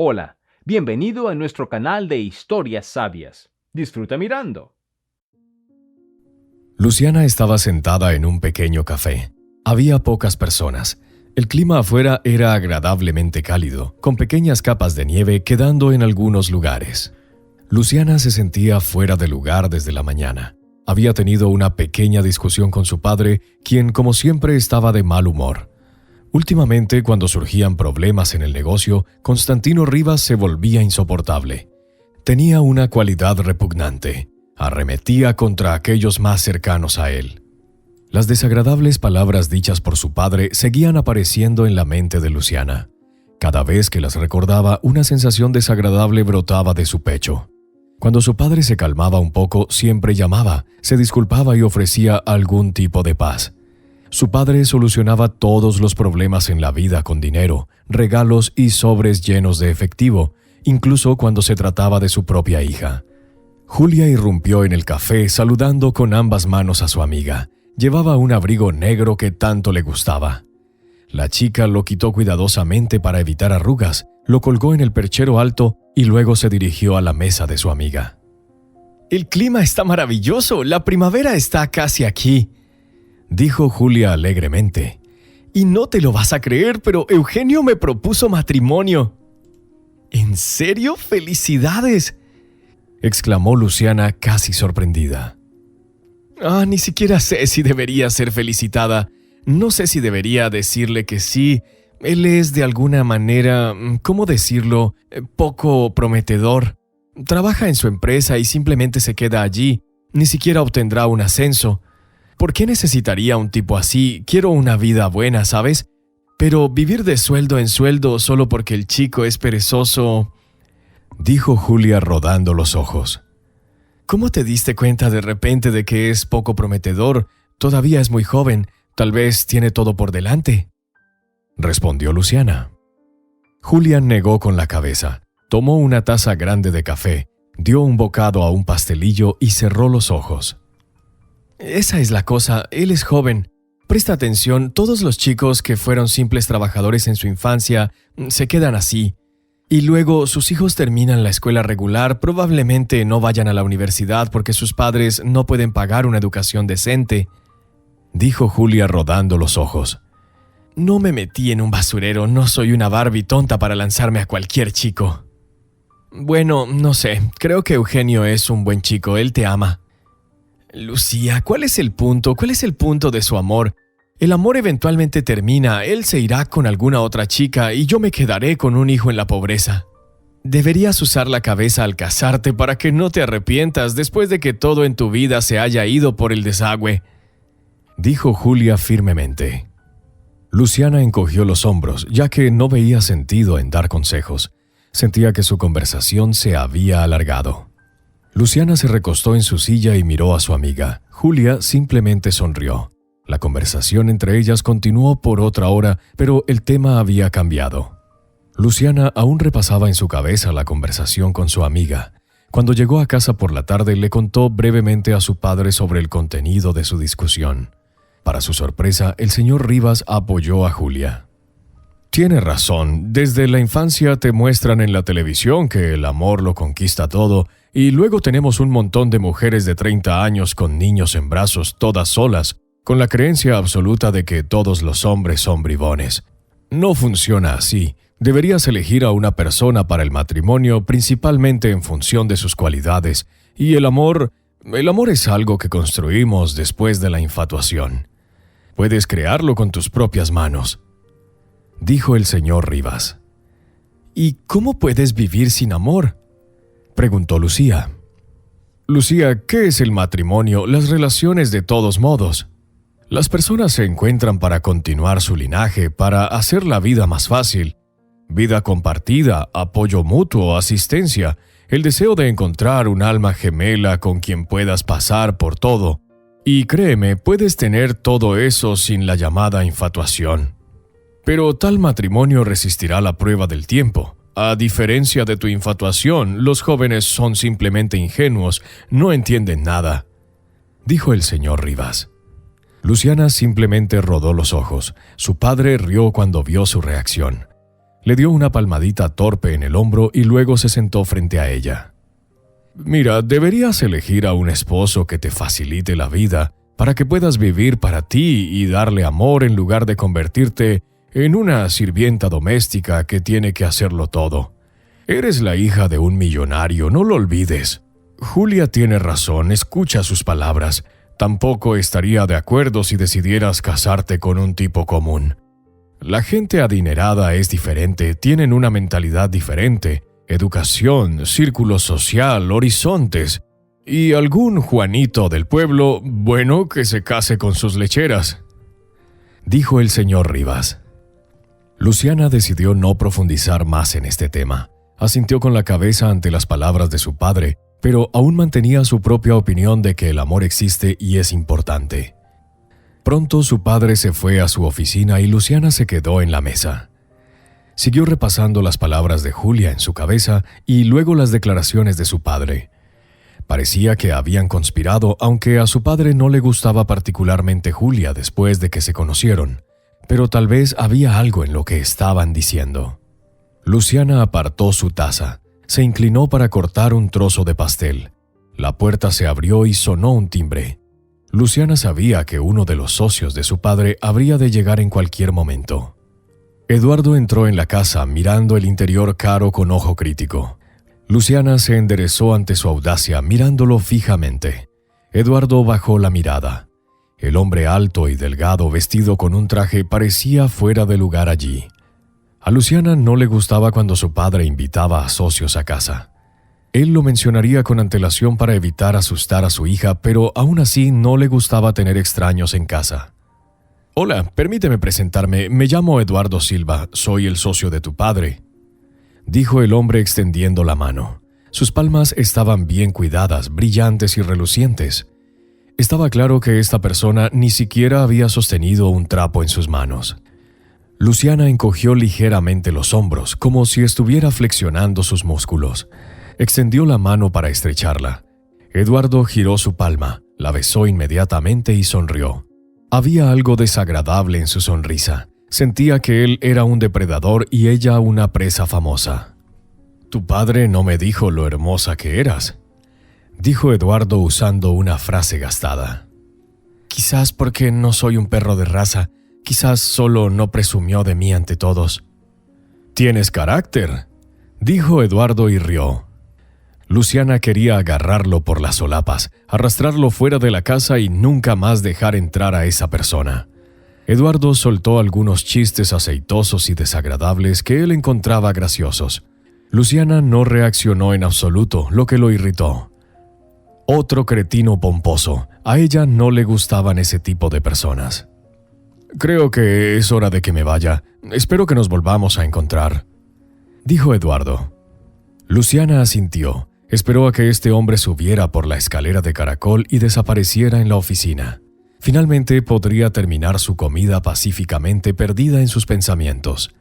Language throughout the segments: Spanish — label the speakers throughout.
Speaker 1: Hola, bienvenido a nuestro canal de historias sabias. Disfruta mirando.
Speaker 2: Luciana estaba sentada en un pequeño café. Había pocas personas. El clima afuera era agradablemente cálido, con pequeñas capas de nieve quedando en algunos lugares. Luciana se sentía fuera de lugar desde la mañana. Había tenido una pequeña discusión con su padre, quien como siempre estaba de mal humor. Últimamente, cuando surgían problemas en el negocio, Constantino Rivas se volvía insoportable. Tenía una cualidad repugnante: arremetía contra aquellos más cercanos a él. Las desagradables palabras dichas por su padre seguían apareciendo en la mente de Luciana. Cada vez que las recordaba, una sensación desagradable brotaba de su pecho. Cuando su padre se calmaba un poco, siempre llamaba, se disculpaba y ofrecía algún tipo de paz. Su padre solucionaba todos los problemas en la vida con dinero, regalos y sobres llenos de efectivo, incluso cuando se trataba de su propia hija. Julia irrumpió en el café saludando con ambas manos a su amiga. Llevaba un abrigo negro que tanto le gustaba. La chica lo quitó cuidadosamente para evitar arrugas, lo colgó en el perchero alto y luego se dirigió a la mesa de su amiga. «El clima está maravilloso, la primavera está casi aquí», dijo Julia alegremente. «Y no te lo vas a creer, pero Eugenio me propuso matrimonio». «¿En serio? ¡Felicidades!», exclamó Luciana casi sorprendida. Ni siquiera sé si debería ser felicitada. No sé si debería decirle que sí. Él es de alguna manera, ¿cómo decirlo?, poco prometedor. Trabaja en su empresa y simplemente se queda allí. Ni siquiera obtendrá un ascenso. ¿Por qué necesitaría un tipo así? Quiero una vida buena, ¿sabes? Pero vivir de sueldo en sueldo solo porque el chico es perezoso, dijo Julia rodando los ojos. ¿Cómo te diste cuenta de repente de que es poco prometedor? Todavía es muy joven, tal vez tiene todo por delante, respondió Luciana. Julia negó con la cabeza, tomó una taza grande de café, dio un bocado a un pastelillo y cerró los ojos. Esa es la cosa, él es joven. Presta atención, todos los chicos que fueron simples trabajadores en su infancia se quedan así. Y luego sus hijos terminan la escuela regular, probablemente no vayan a la universidad porque sus padres no pueden pagar una educación decente, dijo Julia rodando los ojos. No me metí en un basurero, no soy una Barbie tonta para lanzarme a cualquier chico. Bueno, no sé, creo que Eugenio es un buen chico, él te ama. Lucía, ¿cuál es el punto? ¿Cuál es el punto de su amor? El amor eventualmente termina, él se irá con alguna otra chica y yo me quedaré con un hijo en la pobreza. Deberías usar la cabeza al casarte para que no te arrepientas después de que todo en tu vida se haya ido por el desagüe, dijo Julia firmemente. Luciana encogió los hombros, ya que no veía sentido en dar consejos. Sentía que su conversación se había alargado. Luciana se recostó en su silla y miró a su amiga. Julia simplemente sonrió. La conversación entre ellas continuó por otra hora, pero el tema había cambiado. Luciana aún repasaba en su cabeza la conversación con su amiga. Cuando llegó a casa por la tarde, le contó brevemente a su padre sobre el contenido de su discusión. Para su sorpresa, el señor Rivas apoyó a Julia. «Tiene razón, desde la infancia te muestran en la televisión que el amor lo conquista todo, y luego tenemos un montón de mujeres de 30 años con niños en brazos, todas solas, con la creencia absoluta de que todos los hombres son bribones. No funciona así. Deberías elegir a una persona para el matrimonio principalmente en función de sus cualidades, y el amor es algo que construimos después de la infatuación. Puedes crearlo con tus propias manos», dijo el señor Rivas. «¿Y cómo puedes vivir sin amor?», preguntó Lucía. «Lucía, ¿qué es el matrimonio? Las relaciones de todos modos. Las personas se encuentran para continuar su linaje, para hacer la vida más fácil. Vida compartida, apoyo mutuo, asistencia, el deseo de encontrar un alma gemela con quien puedas pasar por todo. Y créeme, puedes tener todo eso sin la llamada infatuación. Pero tal matrimonio resistirá la prueba del tiempo. A diferencia de tu infatuación, los jóvenes son simplemente ingenuos, no entienden nada», dijo el señor Rivas. Luciana simplemente rodó los ojos. Su padre rió cuando vio su reacción. Le dio una palmadita torpe en el hombro y luego se sentó frente a ella. «Mira, deberías elegir a un esposo que te facilite la vida para que puedas vivir para ti y darle amor en lugar de convertirte en una sirvienta doméstica que tiene que hacerlo todo. Eres la hija de un millonario, no lo olvides. Julia tiene razón, escucha sus palabras. Tampoco estaría de acuerdo si decidieras casarte con un tipo común. La gente adinerada es diferente, tienen una mentalidad diferente, educación, círculo social, horizontes. Y algún Juanito del pueblo, bueno, que se case con sus lecheras», dijo el señor Rivas. Luciana decidió no profundizar más en este tema. Asintió con la cabeza ante las palabras de su padre, pero aún mantenía su propia opinión de que el amor existe y es importante. Pronto su padre se fue a su oficina y Luciana se quedó en la mesa. Siguió repasando las palabras de Julia en su cabeza y luego las declaraciones de su padre. Parecía que habían conspirado, aunque a su padre no le gustaba particularmente Julia después de que se conocieron, pero tal vez había algo en lo que estaban diciendo. Luciana apartó su taza, se inclinó para cortar un trozo de pastel. La puerta se abrió y sonó un timbre. Luciana sabía que uno de los socios de su padre habría de llegar en cualquier momento. Eduardo entró en la casa mirando el interior caro con ojo crítico. Luciana se enderezó ante su audacia mirándolo fijamente. Eduardo bajó la mirada. El hombre alto y delgado vestido con un traje parecía fuera de lugar allí. A Luciana no le gustaba cuando su padre invitaba a socios a casa. Él lo mencionaría con antelación para evitar asustar a su hija, pero aún así no le gustaba tener extraños en casa. «Hola, permíteme presentarme. Me llamo Eduardo Silva. Soy el socio de tu padre», dijo el hombre extendiendo la mano. Sus palmas estaban bien cuidadas, brillantes y relucientes. Estaba claro que esta persona ni siquiera había sostenido un trapo en sus manos. Luciana encogió ligeramente los hombros, como si estuviera flexionando sus músculos. Extendió la mano para estrecharla. Eduardo giró su palma, la besó inmediatamente y sonrió. Había algo desagradable en su sonrisa. Sentía que él era un depredador y ella una presa famosa. «Tu padre no me dijo lo hermosa que eras», dijo Eduardo usando una frase gastada. «Quizás porque no soy un perro de raza, quizás solo no presumió de mí ante todos». «Tienes carácter», dijo Eduardo y rió. Luciana quería agarrarlo por las solapas, arrastrarlo fuera de la casa y nunca más dejar entrar a esa persona. Eduardo soltó algunos chistes aceitosos y desagradables que él encontraba graciosos. Luciana no reaccionó en absoluto, lo que lo irritó. Otro cretino pomposo. A ella no le gustaban ese tipo de personas. «Creo que es hora de que me vaya. Espero que nos volvamos a encontrar», dijo Eduardo. Luciana asintió. Esperó a que este hombre subiera por la escalera de caracol y desapareciera en la oficina. Finalmente podría terminar su comida pacíficamente perdida en sus pensamientos.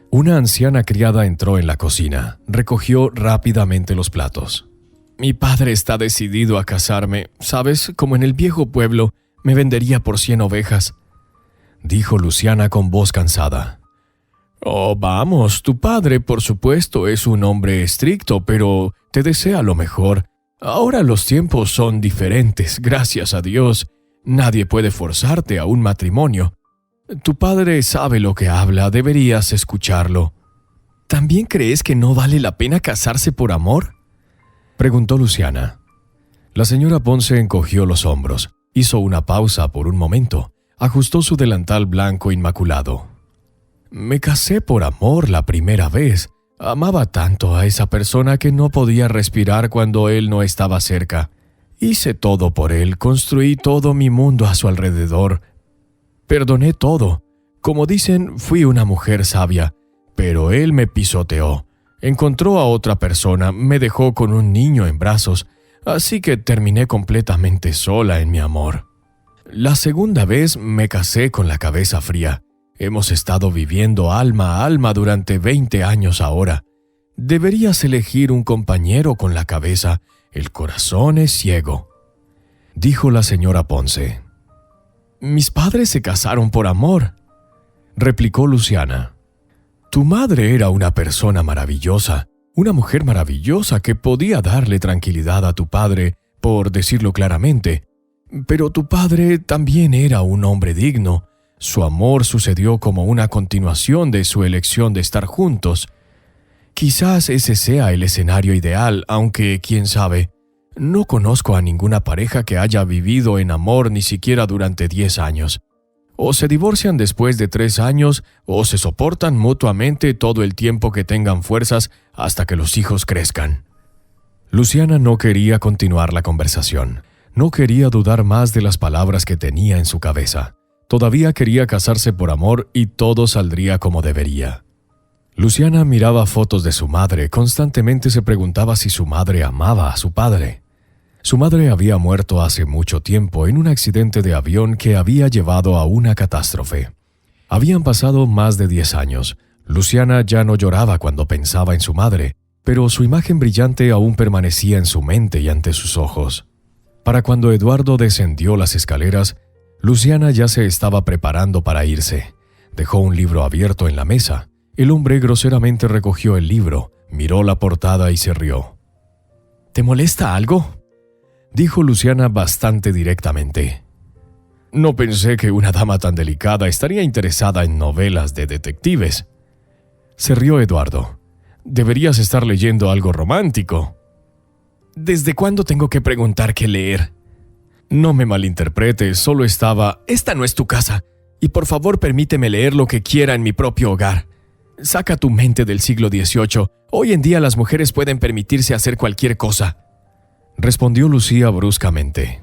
Speaker 2: Una anciana criada entró en la cocina, recogió rápidamente los platos. «Mi padre está decidido a casarme. ¿Sabes? Como en el viejo pueblo, me vendería por 100 ovejas», dijo Luciana con voz cansada. «Oh, vamos, tu padre, por supuesto, es un hombre estricto, pero te desea lo mejor. Ahora los tiempos son diferentes, gracias a Dios. Nadie puede forzarte a un matrimonio. Tu padre sabe lo que habla, deberías escucharlo». «¿También crees que no vale la pena casarse por amor?», preguntó Luciana. La señora Ponce encogió los hombros, hizo una pausa por un momento, ajustó su delantal blanco inmaculado. «Me casé por amor la primera vez. Amaba tanto a esa persona que no podía respirar cuando él no estaba cerca. Hice todo por él, construí todo mi mundo a su alrededor. Perdoné todo. Como dicen, fui una mujer sabia, pero él me pisoteó. Encontró a otra persona, me dejó con un niño en brazos, así que terminé completamente sola en mi amor. La segunda vez me casé con la cabeza fría. Hemos estado viviendo alma a alma durante 20 años ahora. Deberías elegir un compañero con la cabeza. El corazón es ciego», dijo la señora Ponce. «Mis padres se casaron por amor», replicó Luciana. Tu madre era una persona maravillosa, una mujer maravillosa que podía darle tranquilidad a tu padre, por decirlo claramente. Pero tu padre también era un hombre digno. Su amor sucedió como una continuación de su elección de estar juntos. Quizás ese sea el escenario ideal, aunque, quién sabe, no conozco a ninguna pareja que haya vivido en amor ni siquiera durante 10 años. O se divorcian después de 3 años, o se soportan mutuamente todo el tiempo que tengan fuerzas hasta que los hijos crezcan. Luciana no quería continuar la conversación. No quería dudar más de las palabras que tenía en su cabeza. Todavía quería casarse por amor y todo saldría como debería. Luciana miraba fotos de su madre. Constantemente se preguntaba si su madre amaba a su padre. Su madre había muerto hace mucho tiempo en un accidente de avión que había llevado a una catástrofe. Habían pasado más de 10 años. Luciana ya no lloraba cuando pensaba en su madre, pero su imagen brillante aún permanecía en su mente y ante sus ojos. Para cuando Eduardo descendió las escaleras, Luciana ya se estaba preparando para irse. Dejó un libro abierto en la mesa. El hombre groseramente recogió el libro, miró la portada y se rió. ¿Te molesta algo?, dijo Luciana bastante directamente. No pensé que una dama tan delicada estaría interesada en novelas de detectives. Se rió Eduardo. Deberías estar leyendo algo romántico. ¿Desde cuándo tengo que preguntar qué leer? No me malinterpretes, solo estaba... Esta no es tu casa, y por favor permíteme leer lo que quiera en mi propio hogar. Saca tu mente del siglo XVIII. Hoy en día las mujeres pueden permitirse hacer cualquier cosa. Respondió Lucía bruscamente.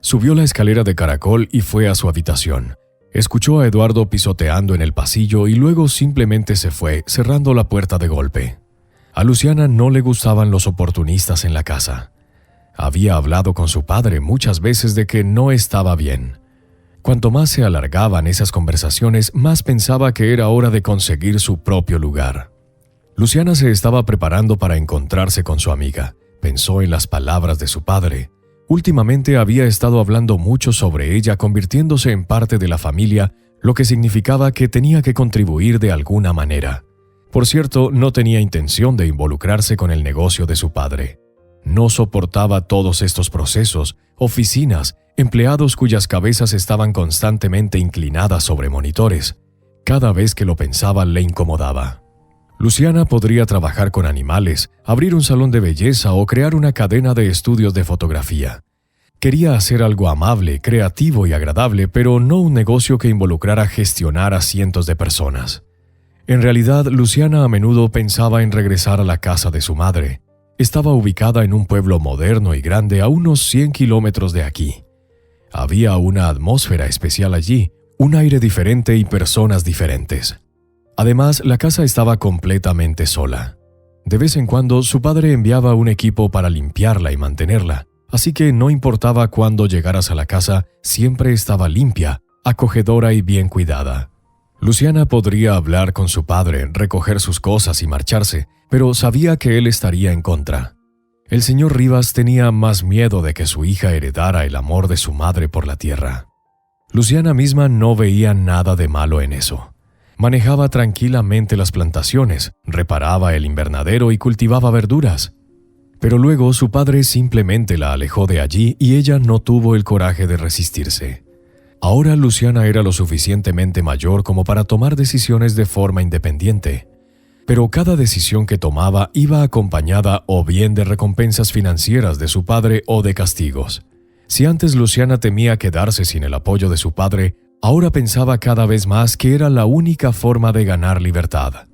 Speaker 2: Subió la escalera de caracol y fue a su habitación. Escuchó a Eduardo pisoteando en el pasillo y luego simplemente se fue, cerrando la puerta de golpe. A Luciana no le gustaban los oportunistas en la casa. Había hablado con su padre muchas veces de que no estaba bien. Cuanto más se alargaban esas conversaciones, más pensaba que era hora de conseguir su propio lugar. Luciana se estaba preparando para encontrarse con su amiga. Pensó en las palabras de su padre. Últimamente había estado hablando mucho sobre ella, convirtiéndose en parte de la familia, lo que significaba que tenía que contribuir de alguna manera. Por cierto, no tenía intención de involucrarse con el negocio de su padre. No soportaba todos estos procesos, oficinas, empleados cuyas cabezas estaban constantemente inclinadas sobre monitores. Cada vez que lo pensaba le incomodaba. Luciana podría trabajar con animales, abrir un salón de belleza o crear una cadena de estudios de fotografía. Quería hacer algo amable, creativo y agradable, pero no un negocio que involucrara gestionar a cientos de personas. En realidad, Luciana a menudo pensaba en regresar a la casa de su madre. Estaba ubicada en un pueblo moderno y grande a unos 100 kilómetros de aquí. Había una atmósfera especial allí, un aire diferente y personas diferentes. Además, la casa estaba completamente sola. De vez en cuando, su padre enviaba un equipo para limpiarla y mantenerla, así que no importaba cuándo llegaras a la casa, siempre estaba limpia, acogedora y bien cuidada. Luciana podría hablar con su padre, recoger sus cosas y marcharse, pero sabía que él estaría en contra. El señor Rivas tenía más miedo de que su hija heredara el amor de su madre por la tierra. Luciana misma no veía nada de malo en eso. Manejaba tranquilamente las plantaciones, reparaba el invernadero y cultivaba verduras. Pero luego su padre simplemente la alejó de allí y ella no tuvo el coraje de resistirse. Ahora Luciana era lo suficientemente mayor como para tomar decisiones de forma independiente. Pero cada decisión que tomaba iba acompañada o bien de recompensas financieras de su padre o de castigos. Si antes Luciana temía quedarse sin el apoyo de su padre, ahora pensaba cada vez más que era la única forma de ganar libertad.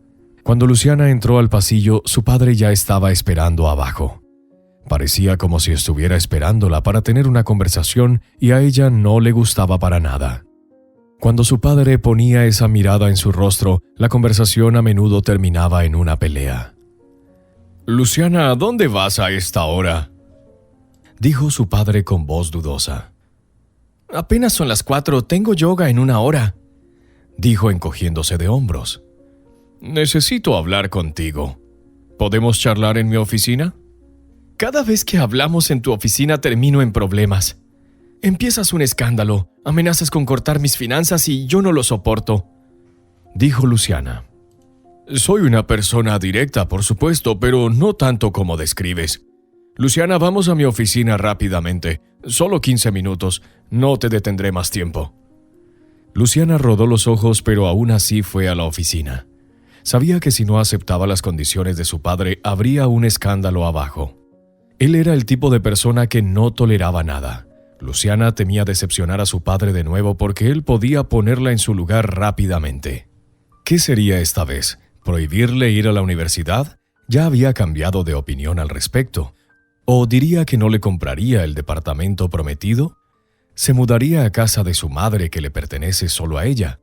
Speaker 2: Cuando Luciana entró al pasillo, su padre ya estaba esperando abajo. Parecía como si estuviera esperándola para tener una conversación y a ella no le gustaba para nada. Cuando su padre ponía esa mirada en su rostro, la conversación a menudo terminaba en una pelea. «Luciana, ¿a dónde vas a esta hora?», dijo su padre con voz dudosa. «Apenas son las 4, tengo yoga en 1 hora», dijo encogiéndose de hombros. «Necesito hablar contigo. ¿Podemos charlar en mi oficina?». «Cada vez que hablamos en tu oficina termino en problemas. Empiezas un escándalo, amenazas con cortar mis finanzas y yo no lo soporto», dijo Luciana. Soy una persona directa, por supuesto, pero no tanto como describes. Luciana, vamos a mi oficina rápidamente. Solo 15 minutos. No te detendré más tiempo. Luciana rodó los ojos, pero aún así fue a la oficina. Sabía que si no aceptaba las condiciones de su padre, habría un escándalo abajo. Él era el tipo de persona que no toleraba nada. Luciana temía decepcionar a su padre de nuevo porque él podía ponerla en su lugar rápidamente. ¿Qué sería esta vez? ¿Prohibirle ir a la universidad? Ya había cambiado de opinión al respecto. ¿O diría que no le compraría el departamento prometido? ¿Se mudaría a casa de su madre que le pertenece solo a ella?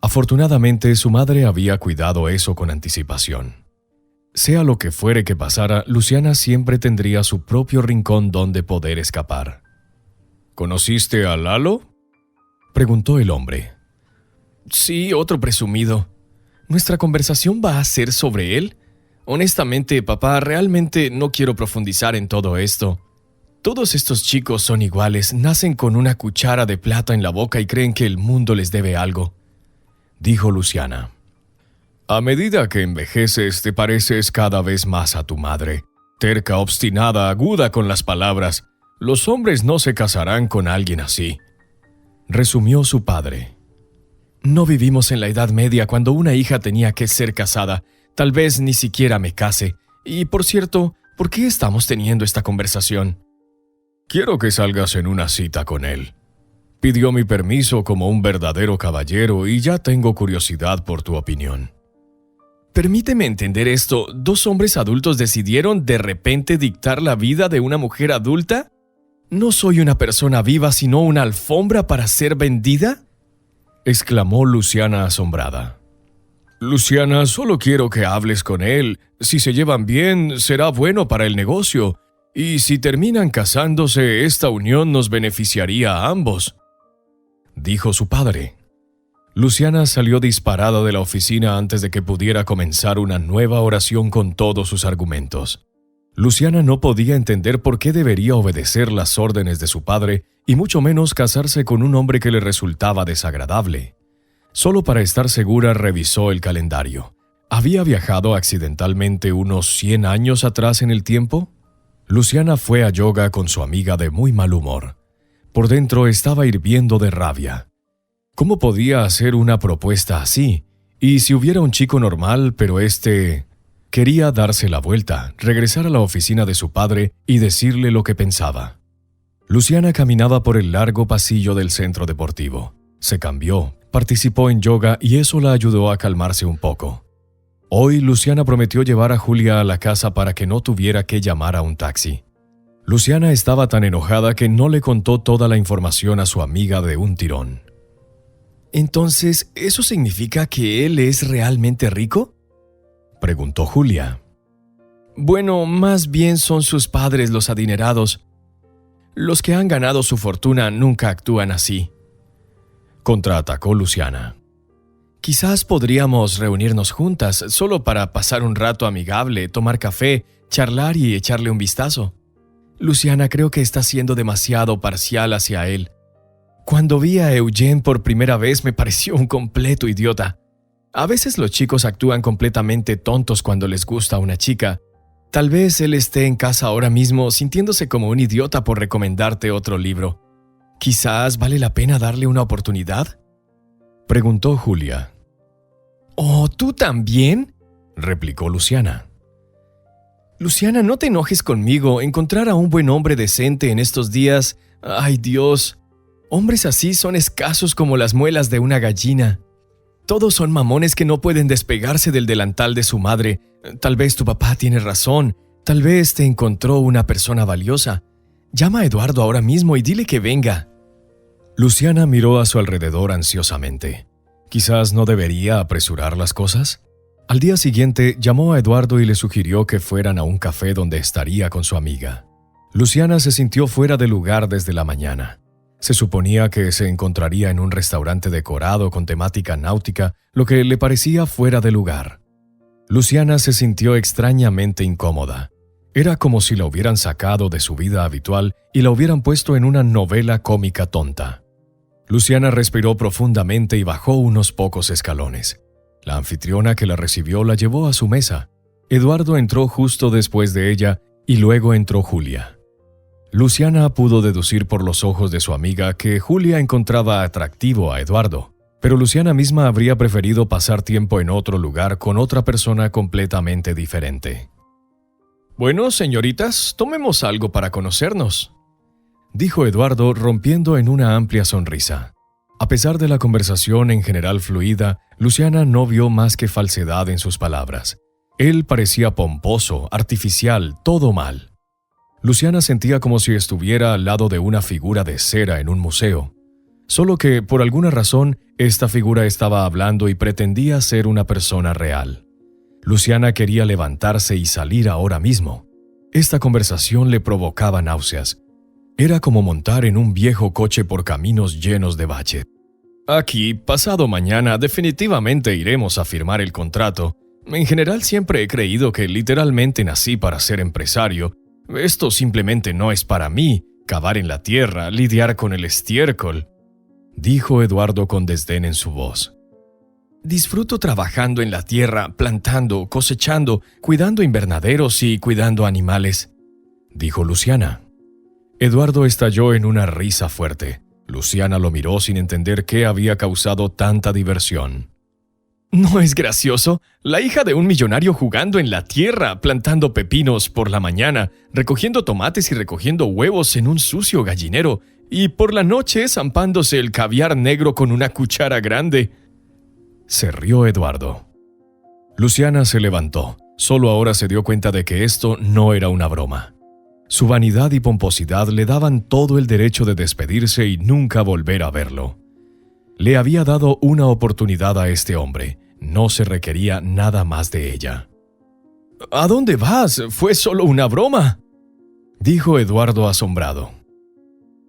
Speaker 2: Afortunadamente, su madre había cuidado eso con anticipación. Sea lo que fuere que pasara, Luciana siempre tendría su propio rincón donde poder escapar. ¿Conociste a Lalo?, preguntó el hombre. Sí, otro presumido. ¿Nuestra conversación va a ser sobre él? Honestamente, papá, realmente no quiero profundizar en todo esto. Todos estos chicos son iguales, nacen con una cuchara de plata en la boca y creen que el mundo les debe algo, dijo Luciana. A medida que envejeces, te pareces cada vez más a tu madre. Terca, obstinada, aguda con las palabras. Los hombres no se casarán con alguien así, resumió su padre. No vivimos en la Edad Media cuando una hija tenía que ser casada. Tal vez ni siquiera me case. Y, por cierto, ¿por qué estamos teniendo esta conversación? Quiero que salgas en una cita con él. Pidió mi permiso como un verdadero caballero y ya tengo curiosidad por tu opinión. Permíteme entender esto. ¿Dos hombres adultos decidieron de repente dictar la vida de una mujer adulta? ¿No soy una persona viva sino una alfombra para ser vendida?, exclamó Luciana asombrada. Luciana, solo quiero que hables con él. Si se llevan bien, será bueno para el negocio. Y si terminan casándose, esta unión nos beneficiaría a ambos, dijo su padre. Luciana salió disparada de la oficina antes de que pudiera comenzar una nueva oración con todos sus argumentos. Luciana no podía entender por qué debería obedecer las órdenes de su padre y mucho menos casarse con un hombre que le resultaba desagradable. Solo para estar segura revisó el calendario. ¿Había viajado accidentalmente unos 100 años atrás en el tiempo? Luciana fue a yoga con su amiga de muy mal humor. Por dentro estaba hirviendo de rabia. ¿Cómo podía hacer una propuesta así? Y si hubiera un chico normal, pero quería darse la vuelta, regresar a la oficina de su padre y decirle lo que pensaba. Luciana caminaba por el largo pasillo del centro deportivo. Se cambió, participó en yoga y eso la ayudó a calmarse un poco. Hoy Luciana prometió llevar a Julia a la casa para que no tuviera que llamar a un taxi. Luciana estaba tan enojada que no le contó toda la información a su amiga de un tirón. ¿Entonces, eso significa que él es realmente rico?, preguntó Julia. Bueno, más bien son sus padres los adinerados. Los que han ganado su fortuna nunca actúan así, contraatacó Luciana. Quizás podríamos reunirnos juntas solo para pasar un rato amigable, tomar café, charlar y echarle un vistazo. Luciana, creo que está siendo demasiado parcial hacia él. Cuando vi a Eugene por primera vez me pareció un completo idiota. A veces los chicos actúan completamente tontos cuando les gusta una chica. Tal vez él esté en casa ahora mismo sintiéndose como un idiota por recomendarte otro libro. ¿Quizás vale la pena darle una oportunidad?, preguntó Julia. «¿Oh, tú también?», replicó Luciana. «Luciana, no te enojes conmigo. Encontrar a un buen hombre decente en estos días… ¡Ay, Dios! Hombres así son escasos como las muelas de una gallina. Todos son mamones que no pueden despegarse del delantal de su madre. Tal vez tu papá tiene razón. Tal vez te encontró una persona valiosa. Llama a Eduardo ahora mismo y dile que venga». Luciana miró a su alrededor ansiosamente. ¿Quizás no debería apresurar las cosas? Al día siguiente llamó a Eduardo y le sugirió que fueran a un café donde estaría con su amiga. Luciana se sintió fuera de lugar desde la mañana. Se suponía que se encontraría en un restaurante decorado con temática náutica, lo que le parecía fuera de lugar. Luciana se sintió extrañamente incómoda. Era como si la hubieran sacado de su vida habitual y la hubieran puesto en una novela cómica tonta. Luciana respiró profundamente y bajó unos pocos escalones. La anfitriona que la recibió la llevó a su mesa. Eduardo entró justo después de ella y luego entró Julia. Luciana pudo deducir por los ojos de su amiga que Julia encontraba atractivo a Eduardo, pero Luciana misma habría preferido pasar tiempo en otro lugar con otra persona completamente diferente. «Bueno, señoritas, tomemos algo para conocernos», dijo Eduardo rompiendo en una amplia sonrisa. A pesar de la conversación en general fluida, Luciana no vio más que falsedad en sus palabras. Él parecía pomposo, artificial, todo mal. Luciana sentía como si estuviera al lado de una figura de cera en un museo. Solo que, por alguna razón, esta figura estaba hablando y pretendía ser una persona real. Luciana quería levantarse y salir ahora mismo. Esta conversación le provocaba náuseas. Era como montar en un viejo coche por caminos llenos de baches. «Aquí, pasado mañana, definitivamente iremos a firmar el contrato. En general siempre he creído que literalmente nací para ser empresario. Esto simplemente no es para mí, cavar en la tierra, lidiar con el estiércol», dijo Eduardo con desdén en su voz. «Disfruto trabajando en la tierra, plantando, cosechando, cuidando invernaderos y cuidando animales», dijo Luciana. Eduardo estalló en una risa fuerte. Luciana lo miró sin entender qué había causado tanta diversión. «¿No es gracioso? La hija de un millonario jugando en la tierra, plantando pepinos por la mañana, recogiendo tomates y recogiendo huevos en un sucio gallinero, y por la noche zampándose el caviar negro con una cuchara grande». Se rió Eduardo. Luciana se levantó. Solo ahora se dio cuenta de que esto no era una broma. Su vanidad y pomposidad le daban todo el derecho de despedirse y nunca volver a verlo. Le había dado una oportunidad a este hombre. No se requería nada más de ella. «¿A dónde vas? Fue solo una broma», dijo Eduardo asombrado.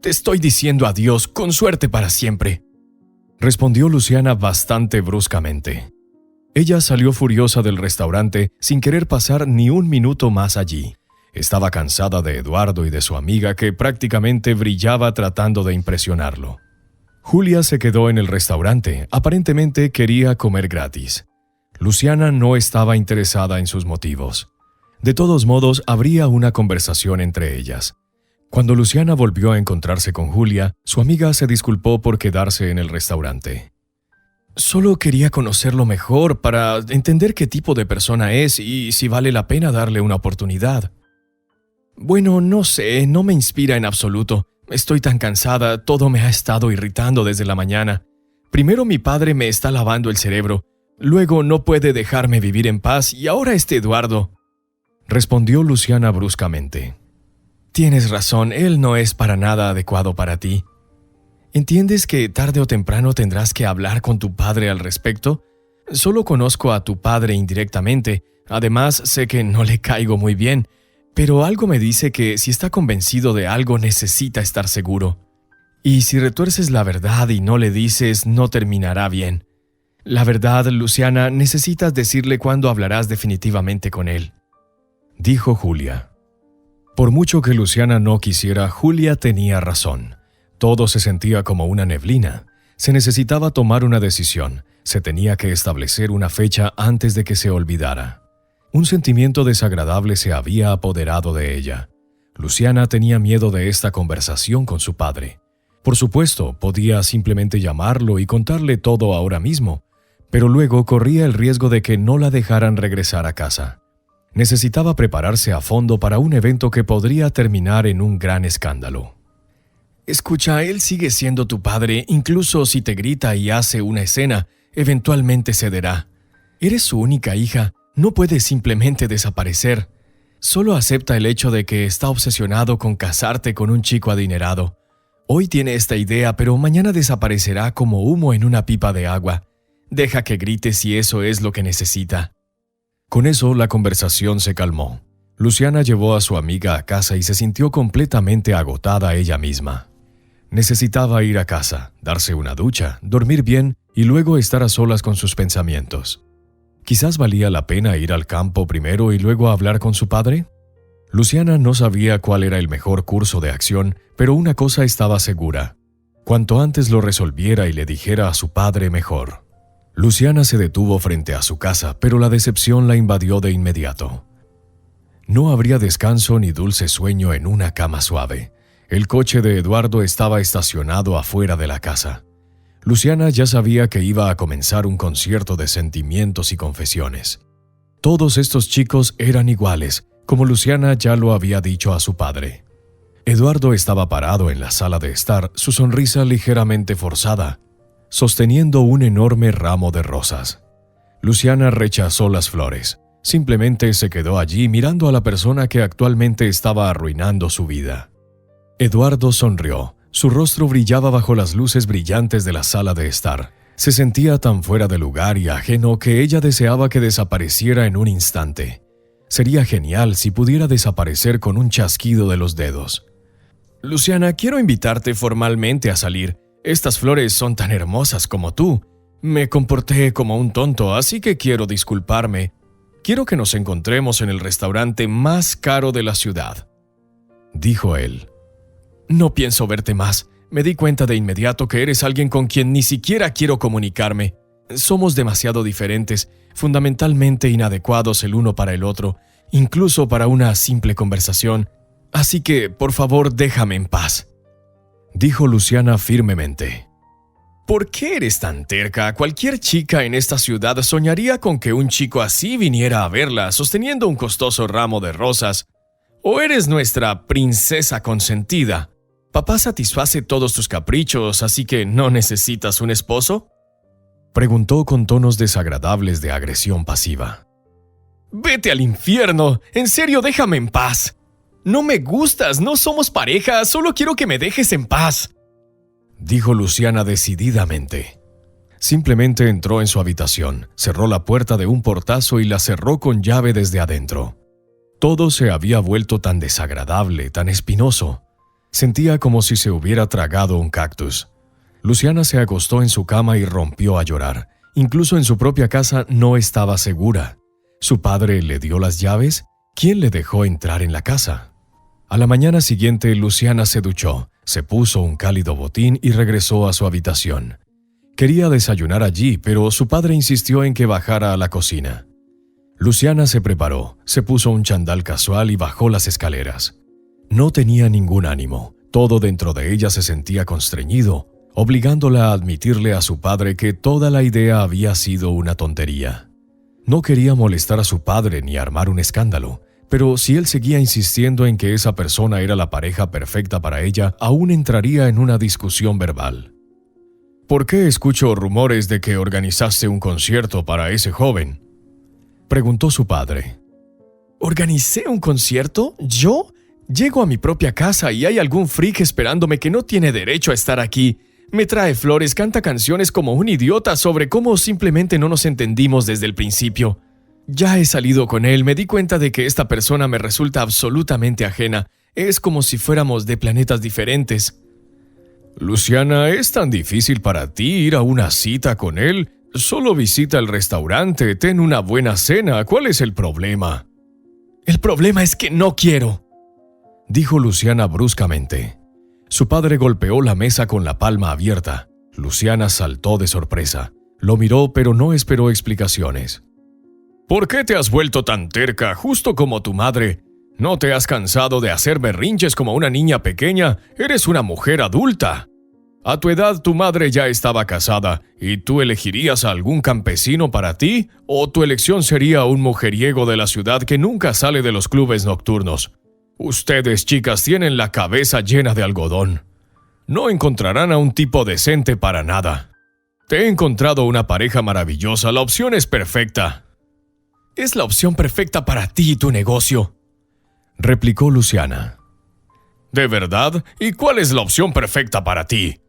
Speaker 2: «Te estoy diciendo adiós, con suerte para siempre», respondió Luciana bastante bruscamente. Ella salió furiosa del restaurante sin querer pasar ni un minuto más allí. Estaba cansada de Eduardo y de su amiga que prácticamente brillaba tratando de impresionarlo. Julia se quedó en el restaurante. Aparentemente quería comer gratis. Luciana no estaba interesada en sus motivos. De todos modos, habría una conversación entre ellas. Cuando Luciana volvió a encontrarse con Julia, su amiga se disculpó por quedarse en el restaurante. «Solo quería conocerlo mejor para entender qué tipo de persona es y si vale la pena darle una oportunidad». «Bueno, no sé, no me inspira en absoluto. Estoy tan cansada, todo me ha estado irritando desde la mañana. Primero mi padre me está lavando el cerebro, luego no puede dejarme vivir en paz y ahora este Eduardo», respondió Luciana bruscamente. «Tienes razón, él no es para nada adecuado para ti. ¿Entiendes que tarde o temprano tendrás que hablar con tu padre al respecto? Solo conozco a tu padre indirectamente, además sé que no le caigo muy bien, pero algo me dice que si está convencido de algo necesita estar seguro. Y si retuerces la verdad y no le dices, no terminará bien. La verdad, Luciana, necesitas decirle cuándo hablarás definitivamente con él», dijo Julia. Por mucho que Luciana no quisiera, Julia tenía razón. Todo se sentía como una neblina. Se necesitaba tomar una decisión. Se tenía que establecer una fecha antes de que se olvidara. Un sentimiento desagradable se había apoderado de ella. Luciana tenía miedo de esta conversación con su padre. Por supuesto, podía simplemente llamarlo y contarle todo ahora mismo, pero luego corría el riesgo de que no la dejaran regresar a casa. Necesitaba prepararse a fondo para un evento que podría terminar en un gran escándalo. «Escucha, él sigue siendo tu padre, incluso si te grita y hace una escena, eventualmente cederá. Eres su única hija. No puede simplemente desaparecer. Solo acepta el hecho de que está obsesionado con casarte con un chico adinerado. Hoy tiene esta idea, pero mañana desaparecerá como humo en una pipa de agua. Deja que grite si eso es lo que necesita». Con eso, la conversación se calmó. Luciana llevó a su amiga a casa y se sintió completamente agotada ella misma. Necesitaba ir a casa, darse una ducha, dormir bien y luego estar a solas con sus pensamientos. Quizás valía la pena ir al campo primero y luego hablar con su padre. Luciana no sabía cuál era el mejor curso de acción, pero una cosa estaba segura. Cuanto antes lo resolviera y le dijera a su padre, mejor. Luciana se detuvo frente a su casa, pero la decepción la invadió de inmediato. No habría descanso ni dulce sueño en una cama suave. El coche de Eduardo estaba estacionado afuera de la casa. Luciana ya sabía que iba a comenzar un concierto de sentimientos y confesiones. Todos estos chicos eran iguales, como Luciana ya lo había dicho a su padre. Eduardo estaba parado en la sala de estar, su sonrisa ligeramente forzada, sosteniendo un enorme ramo de rosas. Luciana rechazó las flores. Simplemente se quedó allí mirando a la persona que actualmente estaba arruinando su vida. Eduardo sonrió. Su rostro brillaba bajo las luces brillantes de la sala de estar. Se sentía tan fuera de lugar y ajeno que ella deseaba que desapareciera en un instante. Sería genial si pudiera desaparecer con un chasquido de los dedos. Luciana, quiero invitarte formalmente a salir. Estas flores son tan hermosas como tú. Me comporté como un tonto, así que quiero disculparme. Quiero que nos encontremos en el restaurante más caro de la ciudad, dijo él. No pienso verte más. Me di cuenta de inmediato que eres alguien con quien ni siquiera quiero comunicarme. Somos demasiado diferentes, fundamentalmente inadecuados el uno para el otro, incluso para una simple conversación. Así que, por favor, déjame en paz, dijo Luciana firmemente. ¿Por qué eres tan terca? Cualquier chica en esta ciudad soñaría con que un chico así viniera a verla, sosteniendo un costoso ramo de rosas. ¿O eres nuestra princesa consentida? ¿Papá satisface todos tus caprichos, así que no necesitas un esposo?, preguntó con tonos desagradables de agresión pasiva. ¡Vete al infierno! En serio, déjame en paz. No me gustas, no somos pareja, solo quiero que me dejes en paz, dijo Luciana decididamente. Simplemente entró en su habitación, cerró la puerta de un portazo y la cerró con llave desde adentro. Todo se había vuelto tan desagradable, tan espinoso. Sentía como si se hubiera tragado un cactus. Luciana se acostó en su cama y rompió a llorar. Incluso en su propia casa no estaba segura. ¿Su padre le dio las llaves? ¿Quién le dejó entrar en la casa? A la mañana siguiente, Luciana se duchó, se puso un cálido botín y regresó a su habitación. Quería desayunar allí, pero su padre insistió en que bajara a la cocina. Luciana se preparó, se puso un chandal casual y bajó las escaleras. No tenía ningún ánimo. Todo dentro de ella se sentía constreñido, obligándola a admitirle a su padre que toda la idea había sido una tontería. No quería molestar a su padre ni armar un escándalo, pero si él seguía insistiendo en que esa persona era la pareja perfecta para ella, aún entraría en una discusión verbal. ¿Por qué escucho rumores de que organizaste un concierto para ese joven?, preguntó su padre. ¿Organicé un concierto? ¿Yo? Llego a mi propia casa y hay algún freak esperándome que no tiene derecho a estar aquí. Me trae flores, canta canciones como un idiota sobre cómo simplemente no nos entendimos desde el principio. Ya he salido con él, me di cuenta de que esta persona me resulta absolutamente ajena. Es como si fuéramos de planetas diferentes. Luciana, ¿es tan difícil para ti ir a una cita con él? Solo visita el restaurante, ten una buena cena. ¿Cuál es el problema? El problema es que no quiero, dijo Luciana bruscamente. Su padre golpeó la mesa con la palma abierta. Luciana saltó de sorpresa. Lo miró, pero no esperó explicaciones. ¿Por qué te has vuelto tan terca, justo como tu madre? ¿No te has cansado de hacer berrinches como una niña pequeña? Eres una mujer adulta. A tu edad tu madre ya estaba casada, ¿y tú elegirías a algún campesino para ti? ¿O tu elección sería un mujeriego de la ciudad que nunca sale de los clubes nocturnos? Ustedes, chicas, tienen la cabeza llena de algodón. No encontrarán a un tipo decente para nada. Te he encontrado una pareja maravillosa, la opción es perfecta. Es la opción perfecta para ti y tu negocio, replicó Luciana. ¿De verdad? ¿Y cuál es la opción perfecta para ti?,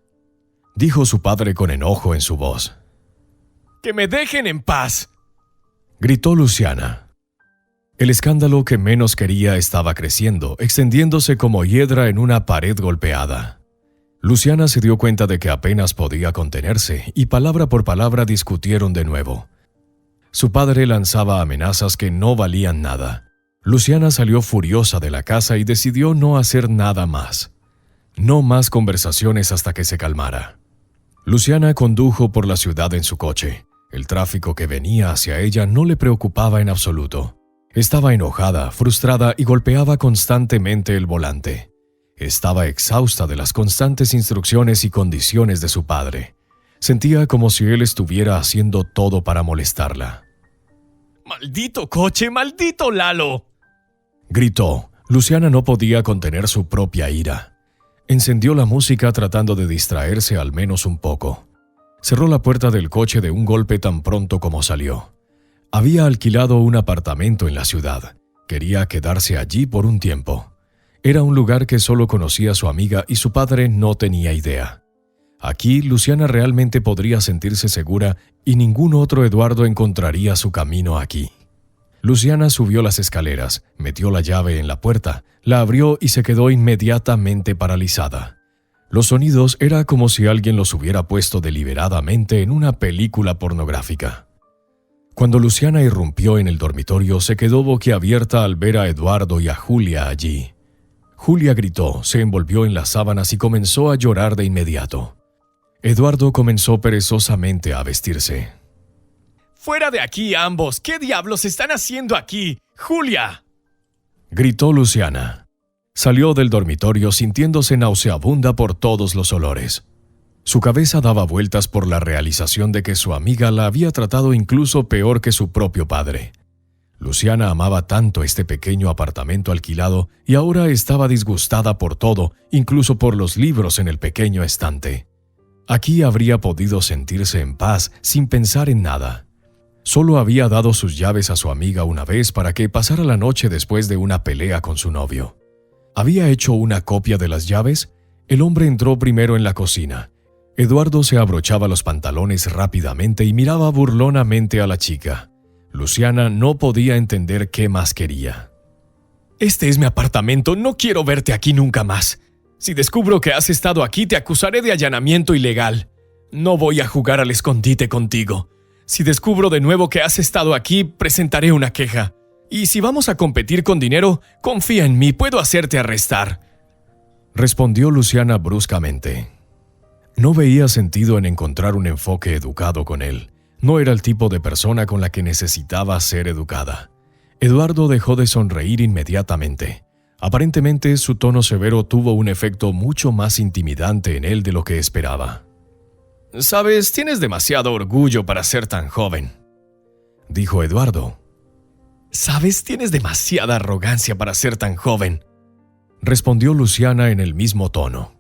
Speaker 2: dijo su padre con enojo en su voz. ¡Que me dejen en paz!, gritó Luciana. El escándalo que menos quería estaba creciendo, extendiéndose como hiedra en una pared golpeada. Luciana se dio cuenta de que apenas podía contenerse y palabra por palabra discutieron de nuevo. Su padre lanzaba amenazas que no valían nada. Luciana salió furiosa de la casa y decidió no hacer nada más. No más conversaciones hasta que se calmara. Luciana condujo por la ciudad en su coche. El tráfico que venía hacia ella no le preocupaba en absoluto. Estaba enojada, frustrada y golpeaba constantemente el volante. Estaba exhausta de las constantes instrucciones y condiciones de su padre. Sentía como si él estuviera haciendo todo para molestarla.
Speaker 3: ¡Maldito coche! ¡Maldito Lalo!,
Speaker 2: gritó. Luciana no podía contener su propia ira. Encendió la música tratando de distraerse al menos un poco. Cerró la puerta del coche de un golpe tan pronto como salió. Había alquilado un apartamento en la ciudad. Quería quedarse allí por un tiempo. Era un lugar que solo conocía su amiga y su padre no tenía idea. Aquí, Luciana realmente podría sentirse segura y ningún otro Eduardo encontraría su camino aquí. Luciana subió las escaleras, metió la llave en la puerta, la abrió y se quedó inmediatamente paralizada. Los sonidos era como si alguien los hubiera puesto deliberadamente en una película pornográfica. Cuando Luciana irrumpió en el dormitorio, se quedó boquiabierta al ver a Eduardo y a Julia allí. Julia gritó, se envolvió en las sábanas y comenzó a llorar de inmediato. Eduardo comenzó perezosamente a vestirse.
Speaker 3: ¡Fuera de aquí ambos! ¿Qué diablos están haciendo aquí? ¡Julia!,
Speaker 2: gritó Luciana. Salió del dormitorio sintiéndose nauseabunda por todos los olores. Su cabeza daba vueltas por la realización de que su amiga la había tratado incluso peor que su propio padre. Luciana amaba tanto este pequeño apartamento alquilado y ahora estaba disgustada por todo, incluso por los libros en el pequeño estante. Aquí habría podido sentirse en paz sin pensar en nada. Solo había dado sus llaves a su amiga una vez para que pasara la noche después de una pelea con su novio. ¿Había hecho una copia de las llaves? El hombre entró primero en la cocina. Eduardo se abrochaba los pantalones rápidamente y miraba burlonamente a la chica. Luciana no podía entender qué más quería.
Speaker 3: Este es mi apartamento, no quiero verte aquí nunca más. Si descubro que has estado aquí, te acusaré de allanamiento ilegal. No voy a jugar al escondite contigo. Si descubro de nuevo que has estado aquí, presentaré una queja. Y si vamos a competir con dinero, confía en mí, puedo hacerte arrestar.
Speaker 2: Respondió Luciana bruscamente. No veía sentido en encontrar un enfoque educado con él. No era el tipo de persona con la que necesitaba ser educada. Eduardo dejó de sonreír inmediatamente. Aparentemente, su tono severo tuvo un efecto mucho más intimidante en él de lo que esperaba.
Speaker 3: «Sabes, tienes demasiado orgullo para ser tan joven»,
Speaker 2: dijo Eduardo.
Speaker 3: «Sabes, tienes demasiada arrogancia para ser tan joven»,
Speaker 2: respondió Luciana en el mismo tono.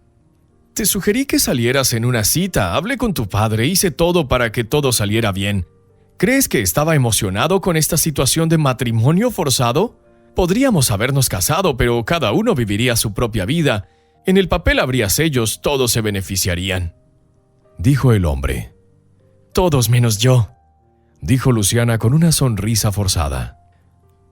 Speaker 3: «Te sugerí que salieras en una cita, hablé con tu padre, hice todo para que todo saliera bien. ¿Crees que estaba emocionado con esta situación de matrimonio forzado? Podríamos habernos casado, pero cada uno viviría su propia vida. En el papel habría sellos, todos se beneficiarían»,
Speaker 2: dijo el hombre.
Speaker 3: «Todos menos yo»,
Speaker 2: dijo Luciana con una sonrisa forzada.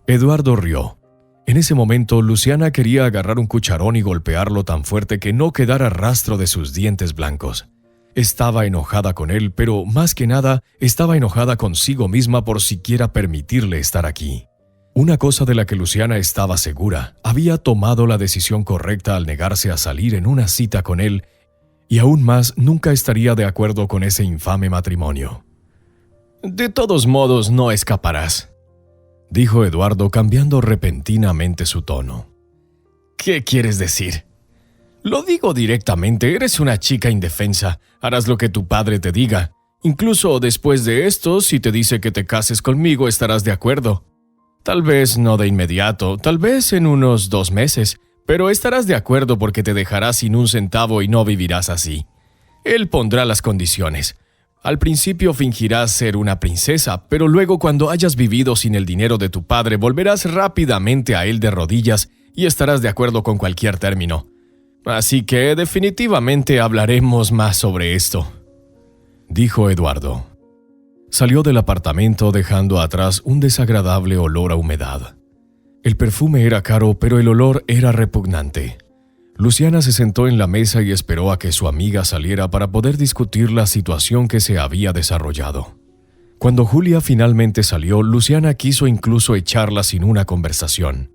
Speaker 2: Eduardo rió. En ese momento, Luciana quería agarrar un cucharón y golpearlo tan fuerte que no quedara rastro de sus dientes blancos. Estaba enojada con él, pero más que nada, estaba enojada consigo misma por siquiera permitirle estar aquí. Una cosa de la que Luciana estaba segura, había tomado la decisión correcta al negarse a salir en una cita con él, y aún más nunca estaría de acuerdo con ese infame matrimonio.
Speaker 3: «De todos modos, no escaparás»,
Speaker 2: dijo Eduardo cambiando repentinamente su tono.
Speaker 3: «¿Qué quieres decir?» «Lo digo directamente, eres una chica indefensa, harás lo que tu padre te diga. Incluso después de esto, si te dice que te cases conmigo, estarás de acuerdo. Tal vez no de inmediato, tal vez en unos 2 meses, pero estarás de acuerdo porque te dejarás sin un centavo y no vivirás así. Él pondrá las condiciones. Al principio fingirás ser una princesa, pero luego cuando hayas vivido sin el dinero de tu padre, volverás rápidamente a él de rodillas y estarás de acuerdo con cualquier término. Así que definitivamente hablaremos más sobre esto»,
Speaker 2: dijo Eduardo. Salió del apartamento dejando atrás un desagradable olor a humedad. El perfume era caro, pero el olor era repugnante. Luciana se sentó en la mesa y esperó a que su amiga saliera para poder discutir la situación que se había desarrollado. Cuando Julia finalmente salió, Luciana quiso incluso echarla sin una conversación.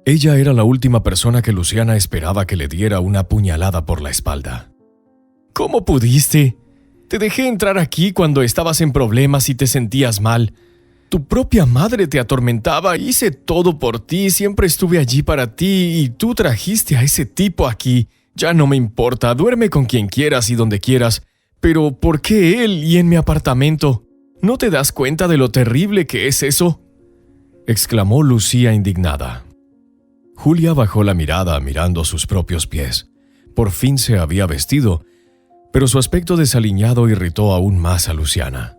Speaker 2: Ella era la última persona que Luciana esperaba que le diera una puñalada por la espalda.
Speaker 3: «¿Cómo pudiste? Te dejé entrar aquí cuando estabas en problemas y te sentías mal. Tu propia madre te atormentaba, hice todo por ti, siempre estuve allí para ti y tú trajiste a ese tipo aquí. Ya no me importa, duerme con quien quieras y donde quieras. Pero ¿por qué él y en mi apartamento? ¿No te das cuenta de lo terrible que es eso?, exclamó Lucía indignada. Julia bajó la mirada mirando sus propios pies. Por fin se había vestido, pero su aspecto desaliñado irritó aún más a Luciana.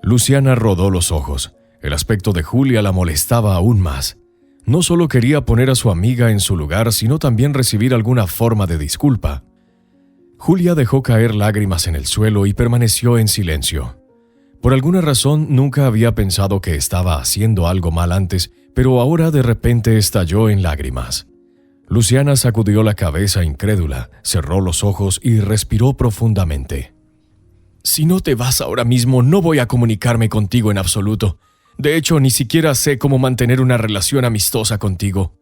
Speaker 3: Luciana rodó los ojos. El aspecto de Julia la molestaba aún más. No solo quería poner a su amiga en su lugar, sino también recibir alguna forma de disculpa. Julia dejó caer lágrimas en el suelo y permaneció en silencio. Por alguna razón nunca había pensado que estaba haciendo algo mal antes, pero ahora de repente estalló en lágrimas. Luciana sacudió la cabeza incrédula, cerró los ojos y respiró profundamente. Si no te vas ahora mismo, no voy a comunicarme contigo en absoluto. De hecho, ni siquiera sé cómo mantener una relación amistosa contigo.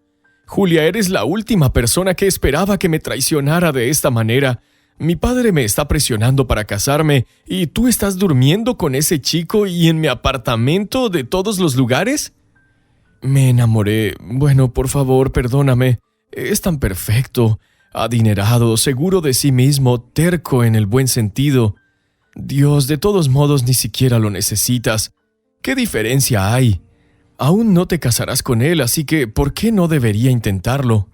Speaker 3: Julia, eres la última persona que esperaba que me traicionara de esta manera. Mi padre me está presionando para casarme y tú estás durmiendo con ese chico y en mi apartamento de todos los lugares. Me enamoré. Bueno, por favor, perdóname. Es tan perfecto, adinerado, seguro de sí mismo, terco en el buen sentido. Dios, de todos modos ni siquiera lo necesitas. ¿Qué diferencia hay? Aún no te casarás con él, así que ¿por qué no debería intentarlo?,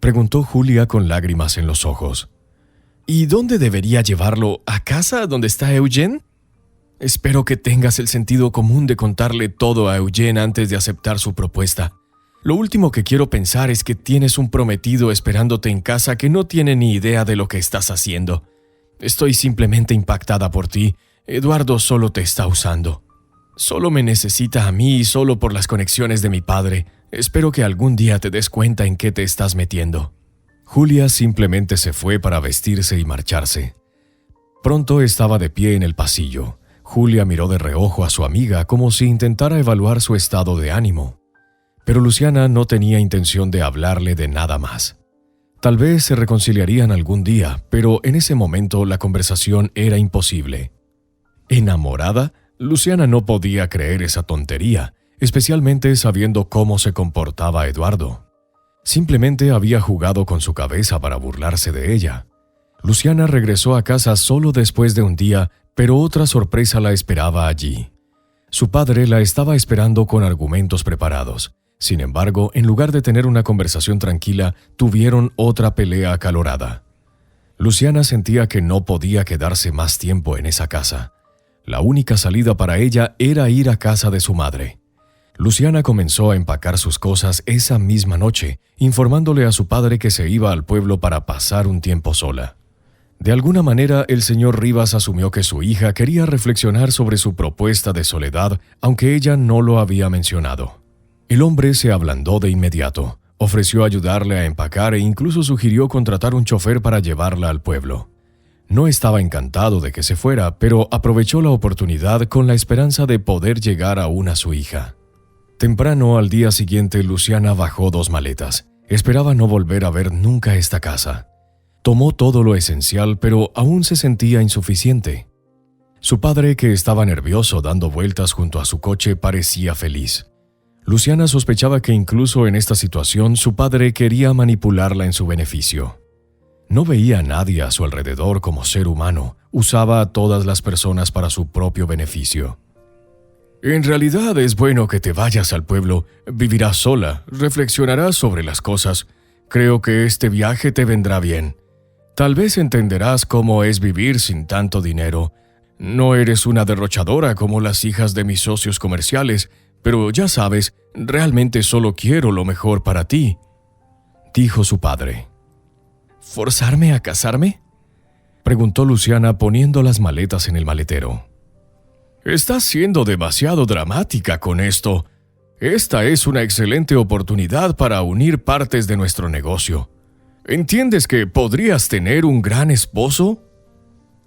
Speaker 3: preguntó Julia con lágrimas en los ojos. ¿Y dónde debería llevarlo? ¿A casa donde está Eugene? Espero que tengas el sentido común de contarle todo a Eugene antes de aceptar su propuesta. Lo último que quiero pensar es que tienes un prometido esperándote en casa que no tiene ni idea de lo que estás haciendo. Estoy simplemente impactada por ti. Eduardo solo te está usando. Solo me necesita a mí y solo por las conexiones de mi padre. Espero que algún día te des cuenta en qué te estás metiendo. Julia simplemente se fue para vestirse y marcharse. Pronto estaba de pie en el pasillo. Julia miró de reojo a su amiga como si intentara evaluar su estado de ánimo. Pero Luciana no tenía intención de hablarle de nada más. Tal vez se reconciliarían algún día, pero en ese momento la conversación era imposible. ¿Enamorada? Luciana no podía creer esa tontería, especialmente sabiendo cómo se comportaba Eduardo. Simplemente había jugado con su cabeza para burlarse de ella. Luciana regresó a casa solo después de un día, pero otra sorpresa la esperaba allí. Su padre la estaba esperando con argumentos preparados. Sin embargo, en lugar de tener una conversación tranquila, tuvieron otra pelea acalorada. Luciana sentía que no podía quedarse más tiempo en esa casa. La única salida para ella era ir a casa de su madre. Luciana comenzó a empacar sus cosas esa misma noche, informándole a su padre que se iba al pueblo para pasar un tiempo sola. De alguna manera, el señor Rivas asumió que su hija quería reflexionar sobre su propuesta de soledad, aunque ella no lo había mencionado. El hombre se ablandó de inmediato, ofreció ayudarle a empacar e incluso sugirió contratar un chofer para llevarla al pueblo. No estaba encantado de que se fuera, pero aprovechó la oportunidad con la esperanza de poder llegar aún a su hija. Temprano al día siguiente, Luciana bajó 2 maletas. Esperaba no volver a ver nunca esta casa. Tomó todo lo esencial, pero aún se sentía insuficiente. Su padre, que estaba nervioso dando vueltas junto a su coche, parecía feliz. Luciana sospechaba que incluso en esta situación su padre quería manipularla en su beneficio. No veía a nadie a su alrededor como ser humano, usaba a todas las personas para su propio beneficio. En realidad es bueno que te vayas al pueblo, vivirás sola, reflexionarás sobre las cosas. Creo que este viaje te vendrá bien. Tal vez entenderás cómo es vivir sin tanto dinero. No eres una derrochadora como las hijas de mis socios comerciales, pero ya sabes, realmente solo quiero lo mejor para ti, dijo su padre. ¿Forzarme a casarme?, preguntó Luciana poniendo las maletas en el maletero. Estás siendo demasiado dramática con esto. Esta es una excelente oportunidad para unir partes de nuestro negocio. ¿Entiendes que podrías tener un gran esposo?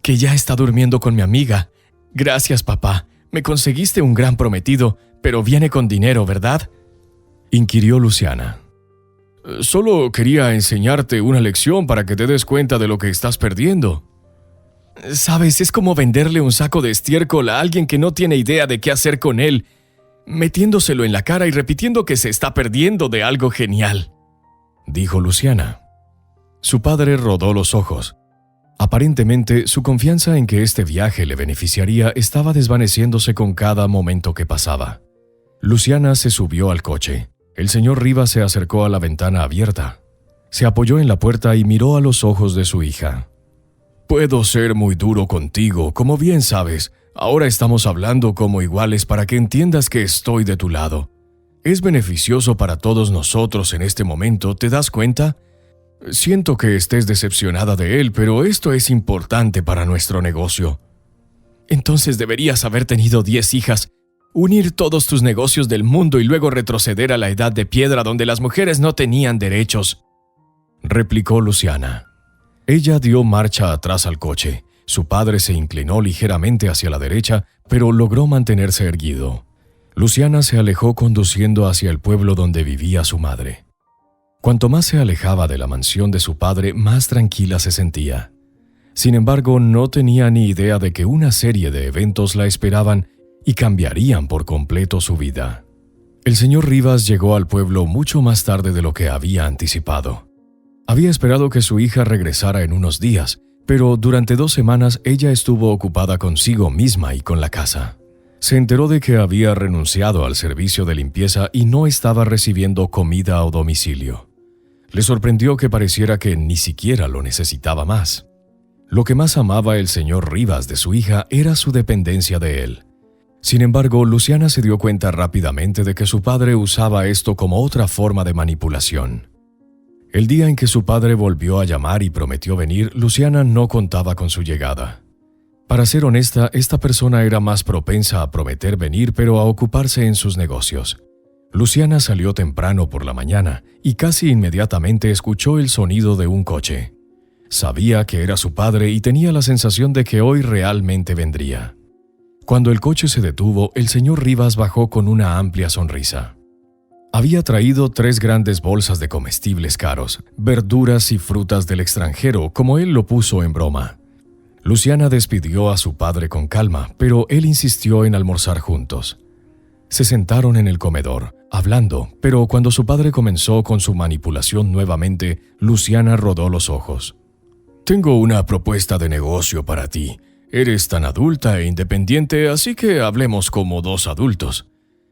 Speaker 3: Que ya está durmiendo con mi amiga. Gracias, papá. Me conseguiste un gran prometido, pero viene con dinero, ¿verdad?, inquirió Luciana. Solo quería enseñarte una lección para que te des cuenta de lo que estás perdiendo. Sabes, es como venderle un saco de estiércol a alguien que no tiene idea de qué hacer con él, metiéndoselo en la cara y repitiendo que se está perdiendo de algo genial, dijo Luciana. Su padre rodó los ojos. Aparentemente, su confianza en que este viaje le beneficiaría estaba desvaneciéndose con cada momento que pasaba. Luciana se subió al coche. El señor Rivas se acercó a la ventana abierta. Se apoyó en la puerta y miró a los ojos de su hija. Puedo ser muy duro contigo, como bien sabes. Ahora estamos hablando como iguales para que entiendas que estoy de tu lado. Es beneficioso para todos nosotros en este momento, ¿te das cuenta? Siento que estés decepcionada de él, pero esto es importante para nuestro negocio. Entonces deberías haber tenido 10 hijas, unir todos tus negocios del mundo y luego retroceder a la edad de piedra donde las mujeres no tenían derechos, replicó Luciana. Ella dio marcha atrás al coche. Su padre se inclinó ligeramente hacia la derecha, pero logró mantenerse erguido. Luciana se alejó conduciendo hacia el pueblo donde vivía su madre. Cuanto más se alejaba de la mansión de su padre, más tranquila se sentía. Sin embargo, no tenía ni idea de que una serie de eventos la esperaban y cambiarían por completo su vida. El señor Rivas llegó al pueblo mucho más tarde de lo que había anticipado. Había esperado que su hija regresara en unos días, pero durante 2 semanas ella estuvo ocupada consigo misma y con la casa. Se enteró de que había renunciado al servicio de limpieza y no estaba recibiendo comida a domicilio. Le sorprendió que pareciera que ni siquiera lo necesitaba más. Lo que más amaba el señor Rivas de su hija era su dependencia de él. Sin embargo, Luciana se dio cuenta rápidamente de que su padre usaba esto como otra forma de manipulación. El día en que su padre volvió a llamar y prometió venir, Luciana no contaba con su llegada. Para ser honesta, esta persona era más propensa a prometer venir, pero a ocuparse en sus negocios. Luciana salió temprano por la mañana y casi inmediatamente escuchó el sonido de un coche. Sabía que era su padre y tenía la sensación de que hoy realmente vendría. Cuando el coche se detuvo, el señor Rivas bajó con una amplia sonrisa. Había traído 3 grandes bolsas de comestibles caros, verduras y frutas del extranjero, como él lo puso en broma. Luciana despidió a su padre con calma, pero él insistió en almorzar juntos. Se sentaron en el comedor, hablando, pero cuando su padre comenzó con su manipulación nuevamente, Luciana rodó los ojos. «Tengo una propuesta de negocio para ti. Eres tan adulta e independiente, así que hablemos como 2 adultos.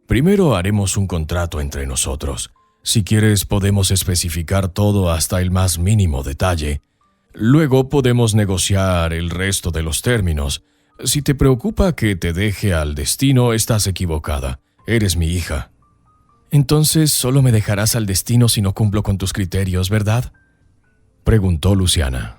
Speaker 3: Primero haremos un contrato entre nosotros. Si quieres, podemos especificar todo hasta el más mínimo detalle. Luego podemos negociar el resto de los términos. Si te preocupa que te deje al destino, estás equivocada. Eres mi hija». «Entonces, ¿solo me dejarás al destino si no cumplo con tus criterios, verdad?», preguntó Luciana.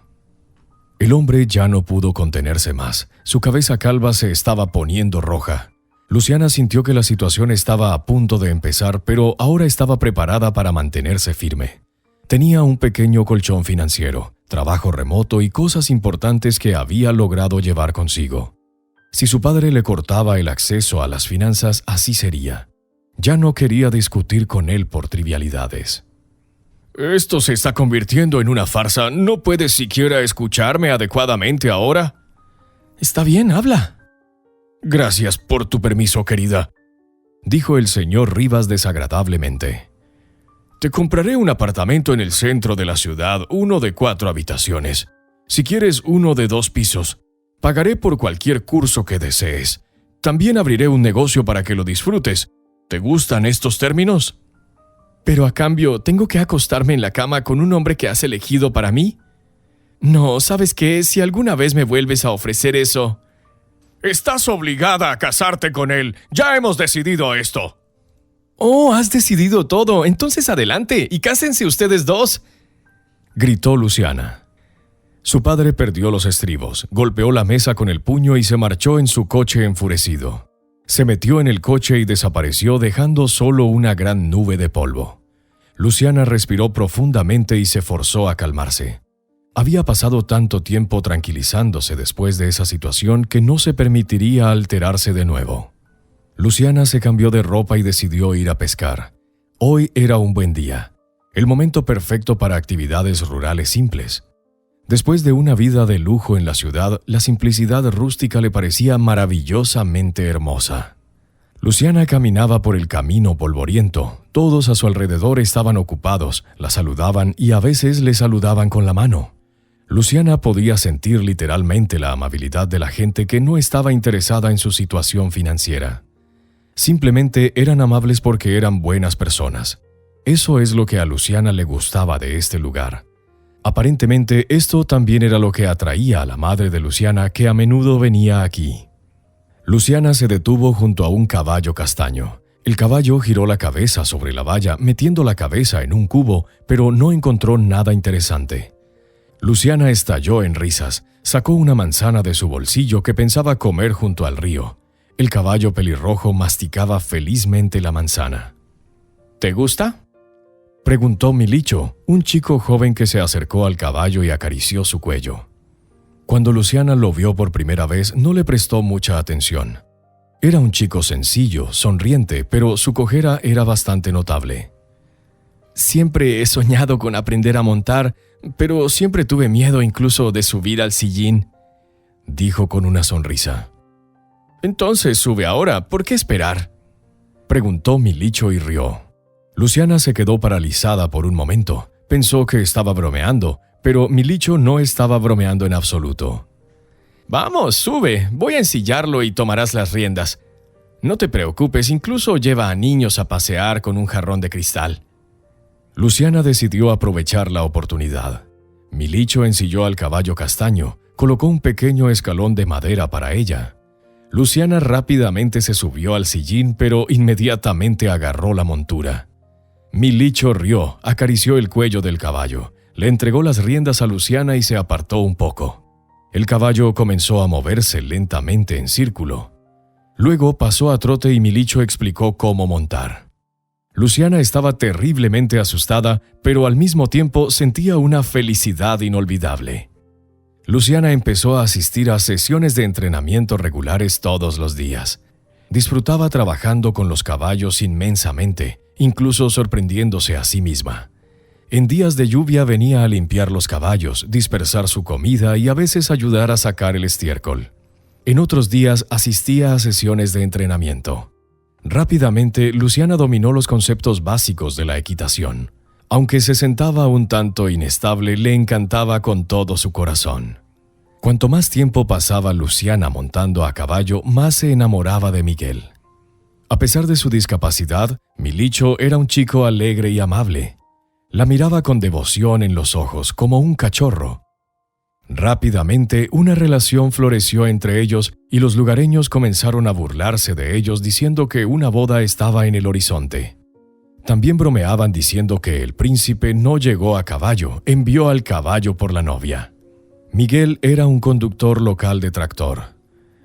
Speaker 3: El hombre ya no pudo contenerse más. Su cabeza calva se estaba poniendo roja. Luciana sintió que la situación estaba a punto de empezar, pero ahora estaba preparada para mantenerse firme. Tenía un pequeño colchón financiero, trabajo remoto y cosas importantes que había logrado llevar consigo. Si su padre le cortaba el acceso a las finanzas, así sería. Ya no quería discutir con él por trivialidades. «Esto se está convirtiendo en una farsa. ¿No puedes siquiera escucharme adecuadamente ahora?» «Está bien, habla». «Gracias por tu permiso, querida», dijo el señor Rivas desagradablemente. «Te compraré un apartamento en el centro de la ciudad, uno de 4 habitaciones. Si quieres, uno de 2 pisos. Pagaré por cualquier curso que desees. También abriré un negocio para que lo disfrutes. ¿Te gustan estos términos?» «Pero a cambio, ¿tengo que acostarme en la cama con un hombre que has elegido para mí?» «No, ¿sabes qué? Si alguna vez me vuelves a ofrecer eso...» «Estás obligada a casarte con él. Ya hemos decidido esto». «Oh, has decidido todo. Entonces adelante y cásense ustedes 2», gritó Luciana. Su padre perdió los estribos, golpeó la mesa con el puño y se marchó en su coche enfurecido. Se metió en el coche y desapareció dejando solo una gran nube de polvo. Luciana respiró profundamente y se forzó a calmarse. Había pasado tanto tiempo tranquilizándose después de esa situación que no se permitiría alterarse de nuevo. Luciana se cambió de ropa y decidió ir a pescar. Hoy era un buen día, el momento perfecto para actividades rurales simples.
Speaker 2: Después de una vida de lujo en la ciudad, la simplicidad rústica le parecía maravillosamente hermosa. Luciana caminaba por el camino polvoriento. Todos a su alrededor estaban ocupados, la saludaban y a veces le saludaban con la mano. Luciana podía sentir literalmente la amabilidad de la gente que no estaba interesada en su situación financiera. Simplemente eran amables porque eran buenas personas. Eso es lo que a Luciana le gustaba de este lugar. Aparentemente, esto también era lo que atraía a la madre de Luciana, que a menudo venía aquí. Luciana se detuvo junto a un caballo castaño. El caballo giró la cabeza sobre la valla, metiendo la cabeza en un cubo, pero no encontró nada interesante. Luciana estalló en risas. Sacó una manzana de su bolsillo que pensaba comer junto al río. El caballo pelirrojo masticaba felizmente la manzana. ¿Te gusta?, preguntó Milicho, un chico joven que se acercó al caballo y acarició su cuello. Cuando Luciana lo vio por primera vez, no le prestó mucha atención. Era un chico sencillo, sonriente, pero su cojera era bastante notable. Siempre he soñado con aprender a montar, pero siempre tuve miedo incluso de subir al sillín, dijo con una sonrisa. Entonces sube ahora, ¿por qué esperar?, preguntó Milicho y rió. Luciana se quedó paralizada por un momento. Pensó que estaba bromeando, pero Milicho no estaba bromeando en absoluto. Vamos, sube, voy a ensillarlo y tomarás las riendas. No te preocupes, incluso lleva a niños a pasear con un jarrón de cristal. Luciana decidió aprovechar la oportunidad. Milicho ensilló al caballo castaño, colocó un pequeño escalón de madera para ella. Luciana rápidamente se subió al sillín, pero inmediatamente agarró la montura. Milicho rió, acarició el cuello del caballo, le entregó las riendas a Luciana y se apartó un poco. El caballo comenzó a moverse lentamente en círculo. Luego pasó a trote y Milicho explicó cómo montar. Luciana estaba terriblemente asustada, pero al mismo tiempo sentía una felicidad inolvidable. Luciana empezó a asistir a sesiones de entrenamiento regulares todos los días. Disfrutaba trabajando con los caballos inmensamente, incluso sorprendiéndose a sí misma. En días de lluvia venía a limpiar los caballos, dispersar su comida y a veces ayudar a sacar el estiércol. En otros días asistía a sesiones de entrenamiento. Rápidamente, Luciana dominó los conceptos básicos de la equitación. Aunque se sentaba un tanto inestable, le encantaba con todo su corazón. Cuanto más tiempo pasaba Luciana montando a caballo, más se enamoraba de Miguel. A pesar de su discapacidad, Milicho era un chico alegre y amable. La miraba con devoción en los ojos, como un cachorro. Rápidamente, una relación floreció entre ellos y los lugareños comenzaron a burlarse de ellos diciendo que una boda estaba en el horizonte. También bromeaban diciendo que el príncipe no llegó a caballo, envió al caballo por la novia. Miguel era un conductor local de tractor.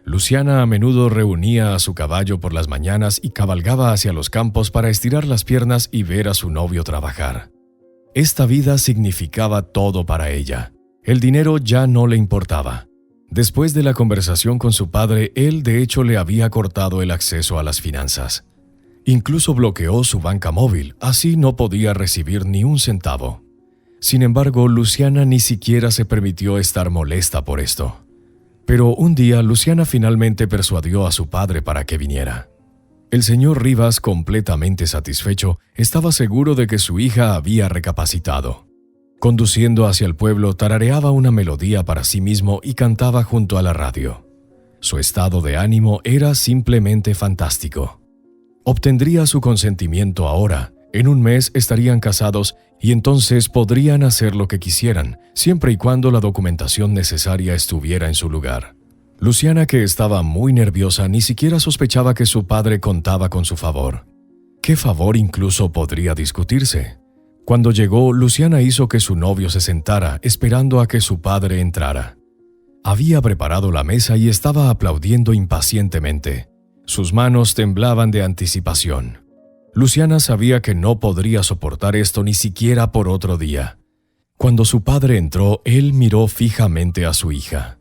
Speaker 2: Luciana a menudo reunía a su caballo por las mañanas y cabalgaba hacia los campos para estirar las piernas y ver a su novio trabajar. Esta vida significaba todo para ella. El dinero ya no le importaba. Después de la conversación con su padre, él de hecho le había cortado el acceso a las finanzas. Incluso bloqueó su banca móvil, así no podía recibir ni un centavo. Sin embargo, Luciana ni siquiera se permitió estar molesta por esto. Pero un día Luciana finalmente persuadió a su padre para que viniera. El señor Rivas, completamente satisfecho, estaba seguro de que su hija había recapacitado. Conduciendo hacia el pueblo, tarareaba una melodía para sí mismo y cantaba junto a la radio. Su estado de ánimo era simplemente fantástico. Obtendría su consentimiento ahora. En un mes estarían casados y entonces podrían hacer lo que quisieran, siempre y cuando la documentación necesaria estuviera en su lugar. Luciana, que estaba muy nerviosa, ni siquiera sospechaba que su padre contaba con su favor. ¿Qué favor incluso podría discutirse? Cuando llegó, Luciana hizo que su novio se sentara, esperando a que su padre entrara. Había preparado la mesa y estaba aplaudiendo impacientemente. Sus manos temblaban de anticipación. Luciana sabía que no podría soportar esto ni siquiera por otro día. Cuando su padre entró, él miró fijamente a su hija.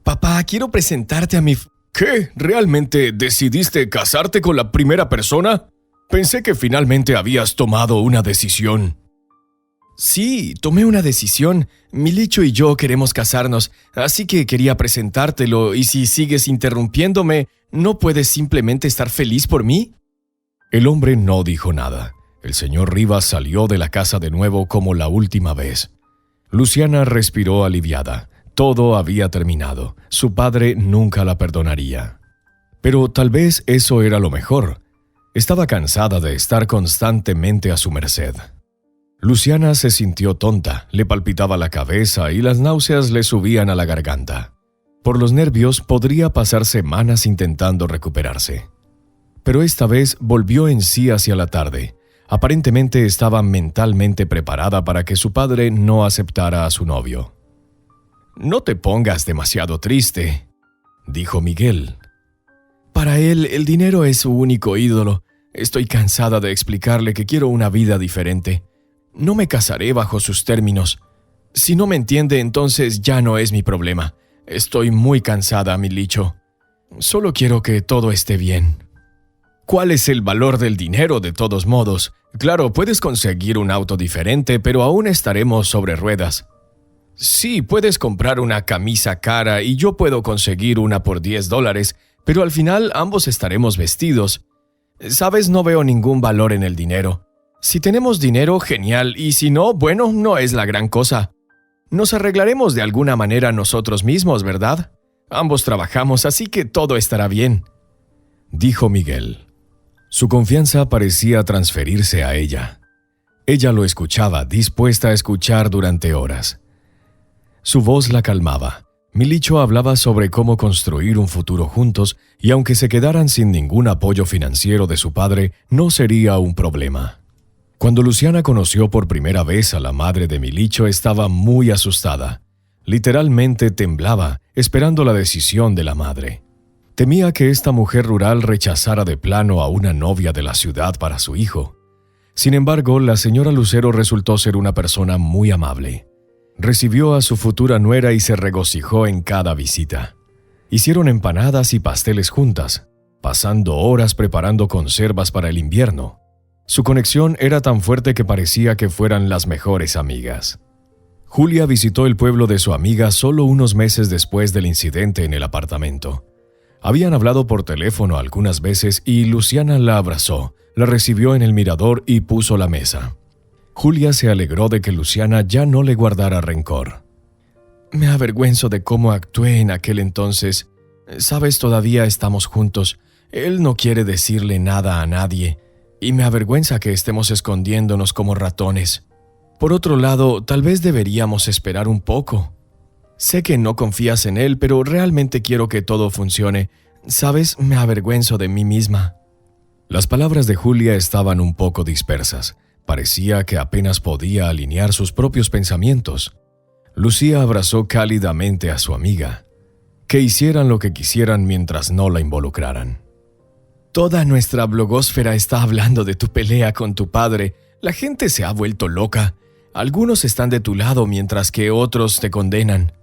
Speaker 2: «Papá, quiero presentarte a mi...» «¿Qué? ¿Realmente decidiste casarte con la primera persona? Pensé que finalmente habías tomado una decisión».
Speaker 3: Sí, tomé una decisión. Milicho y yo queremos casarnos, así que quería presentártelo, y si sigues interrumpiéndome, ¿no puedes simplemente estar feliz por mí?
Speaker 2: El hombre no dijo nada. El señor Rivas salió de la casa de nuevo como la última vez. Luciana respiró aliviada. Todo había terminado. Su padre nunca la perdonaría. Pero tal vez eso era lo mejor. Estaba cansada de estar constantemente a su merced. Luciana se sintió tonta, le palpitaba la cabeza y las náuseas le subían a la garganta. Por los nervios podría pasar semanas intentando recuperarse. Pero esta vez volvió en sí hacia la tarde. Aparentemente estaba mentalmente preparada para que su padre no aceptara a su novio. «No te pongas demasiado triste», dijo Miguel. «Para él, el dinero es su único ídolo. Estoy cansada de explicarle que quiero una vida diferente. No me casaré bajo sus términos. Si no me entiende, entonces ya no es mi problema. Estoy muy cansada, Milicho. Solo quiero que todo esté bien». «¿Cuál es el valor del dinero de todos modos? Claro, puedes conseguir un auto diferente, pero aún estaremos sobre ruedas. Sí, puedes comprar una camisa cara y yo puedo conseguir una por $10, pero al final ambos estaremos vestidos. Sabes, no veo ningún valor en el dinero. Si tenemos dinero, genial, y si no, bueno, no es la gran cosa. Nos arreglaremos de alguna manera nosotros mismos, ¿verdad? Ambos trabajamos, así que todo estará bien», dijo Miguel. Su confianza parecía transferirse a ella. Ella lo escuchaba, dispuesta a escuchar durante horas. Su voz la calmaba. Milicho hablaba sobre cómo construir un futuro juntos, y aunque se quedaran sin ningún apoyo financiero de su padre, no sería un problema. Cuando Luciana conoció por primera vez a la madre de Milicho, estaba muy asustada. Literalmente temblaba, esperando la decisión de la madre. Temía que esta mujer rural rechazara de plano a una novia de la ciudad para su hijo. Sin embargo, la señora Lucero resultó ser una persona muy amable. Recibió a su futura nuera y se regocijó en cada visita. Hicieron empanadas y pasteles juntas, pasando horas preparando conservas para el invierno. Su conexión era tan fuerte que parecía que fueran las mejores amigas. Julia visitó el pueblo de su amiga solo unos meses después del incidente en el apartamento. Habían hablado por teléfono algunas veces y Luciana la abrazó, la recibió en el mirador y puso la mesa. Julia se alegró de que Luciana ya no le guardara rencor. «Me avergüenzo de cómo actué en aquel entonces. Sabes, todavía estamos juntos. Él no quiere decirle nada a nadie. Y me avergüenza que estemos escondiéndonos como ratones. Por otro lado, tal vez deberíamos esperar un poco. Sé que no confías en él, pero realmente quiero que todo funcione. Sabes, me avergüenzo de mí misma». Las palabras de Julia estaban un poco dispersas. Parecía que apenas podía alinear sus propios pensamientos. Lucía abrazó cálidamente a su amiga. Que hicieran lo que quisieran mientras no la involucraran. «Toda nuestra blogósfera está hablando de tu pelea con tu padre. La gente se ha vuelto loca. Algunos están de tu lado mientras que otros te condenan.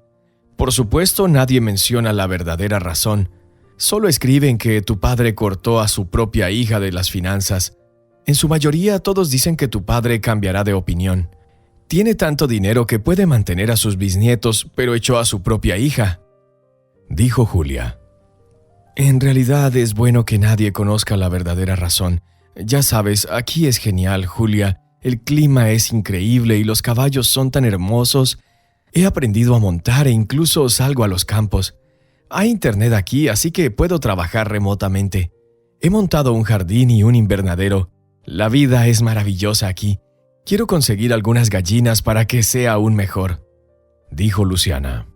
Speaker 2: Por supuesto, nadie menciona la verdadera razón. Solo escriben que tu padre cortó a su propia hija de las finanzas. En su mayoría, todos dicen que tu padre cambiará de opinión. Tiene tanto dinero que puede mantener a sus bisnietos, pero echó a su propia hija», dijo Julia. «En realidad es bueno que nadie conozca la verdadera razón. Ya sabes, aquí es genial, Julia. El clima es increíble y los caballos son tan hermosos. He aprendido a montar e incluso salgo a los campos. Hay internet aquí, así que puedo trabajar remotamente. He montado un jardín y un invernadero. La vida es maravillosa aquí. Quiero conseguir algunas gallinas para que sea aún mejor», dijo Luciana.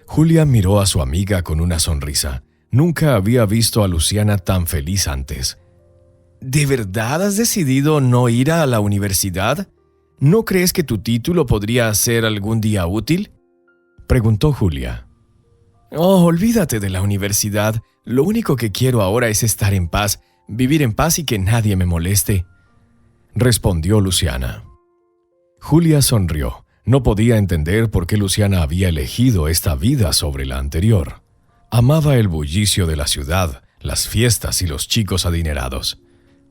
Speaker 2: Julia miró a su amiga con una sonrisa. Nunca había visto a Luciana tan feliz antes. «¿De verdad has decidido no ir a la universidad? ¿No crees que tu título podría ser algún día útil?», preguntó Julia. «Oh, olvídate de la universidad. Lo único que quiero ahora es estar en paz, vivir en paz y que nadie me moleste», respondió Luciana. Julia sonrió. No podía entender por qué Luciana había elegido esta vida sobre la anterior. Amaba el bullicio de la ciudad, las fiestas y los chicos adinerados.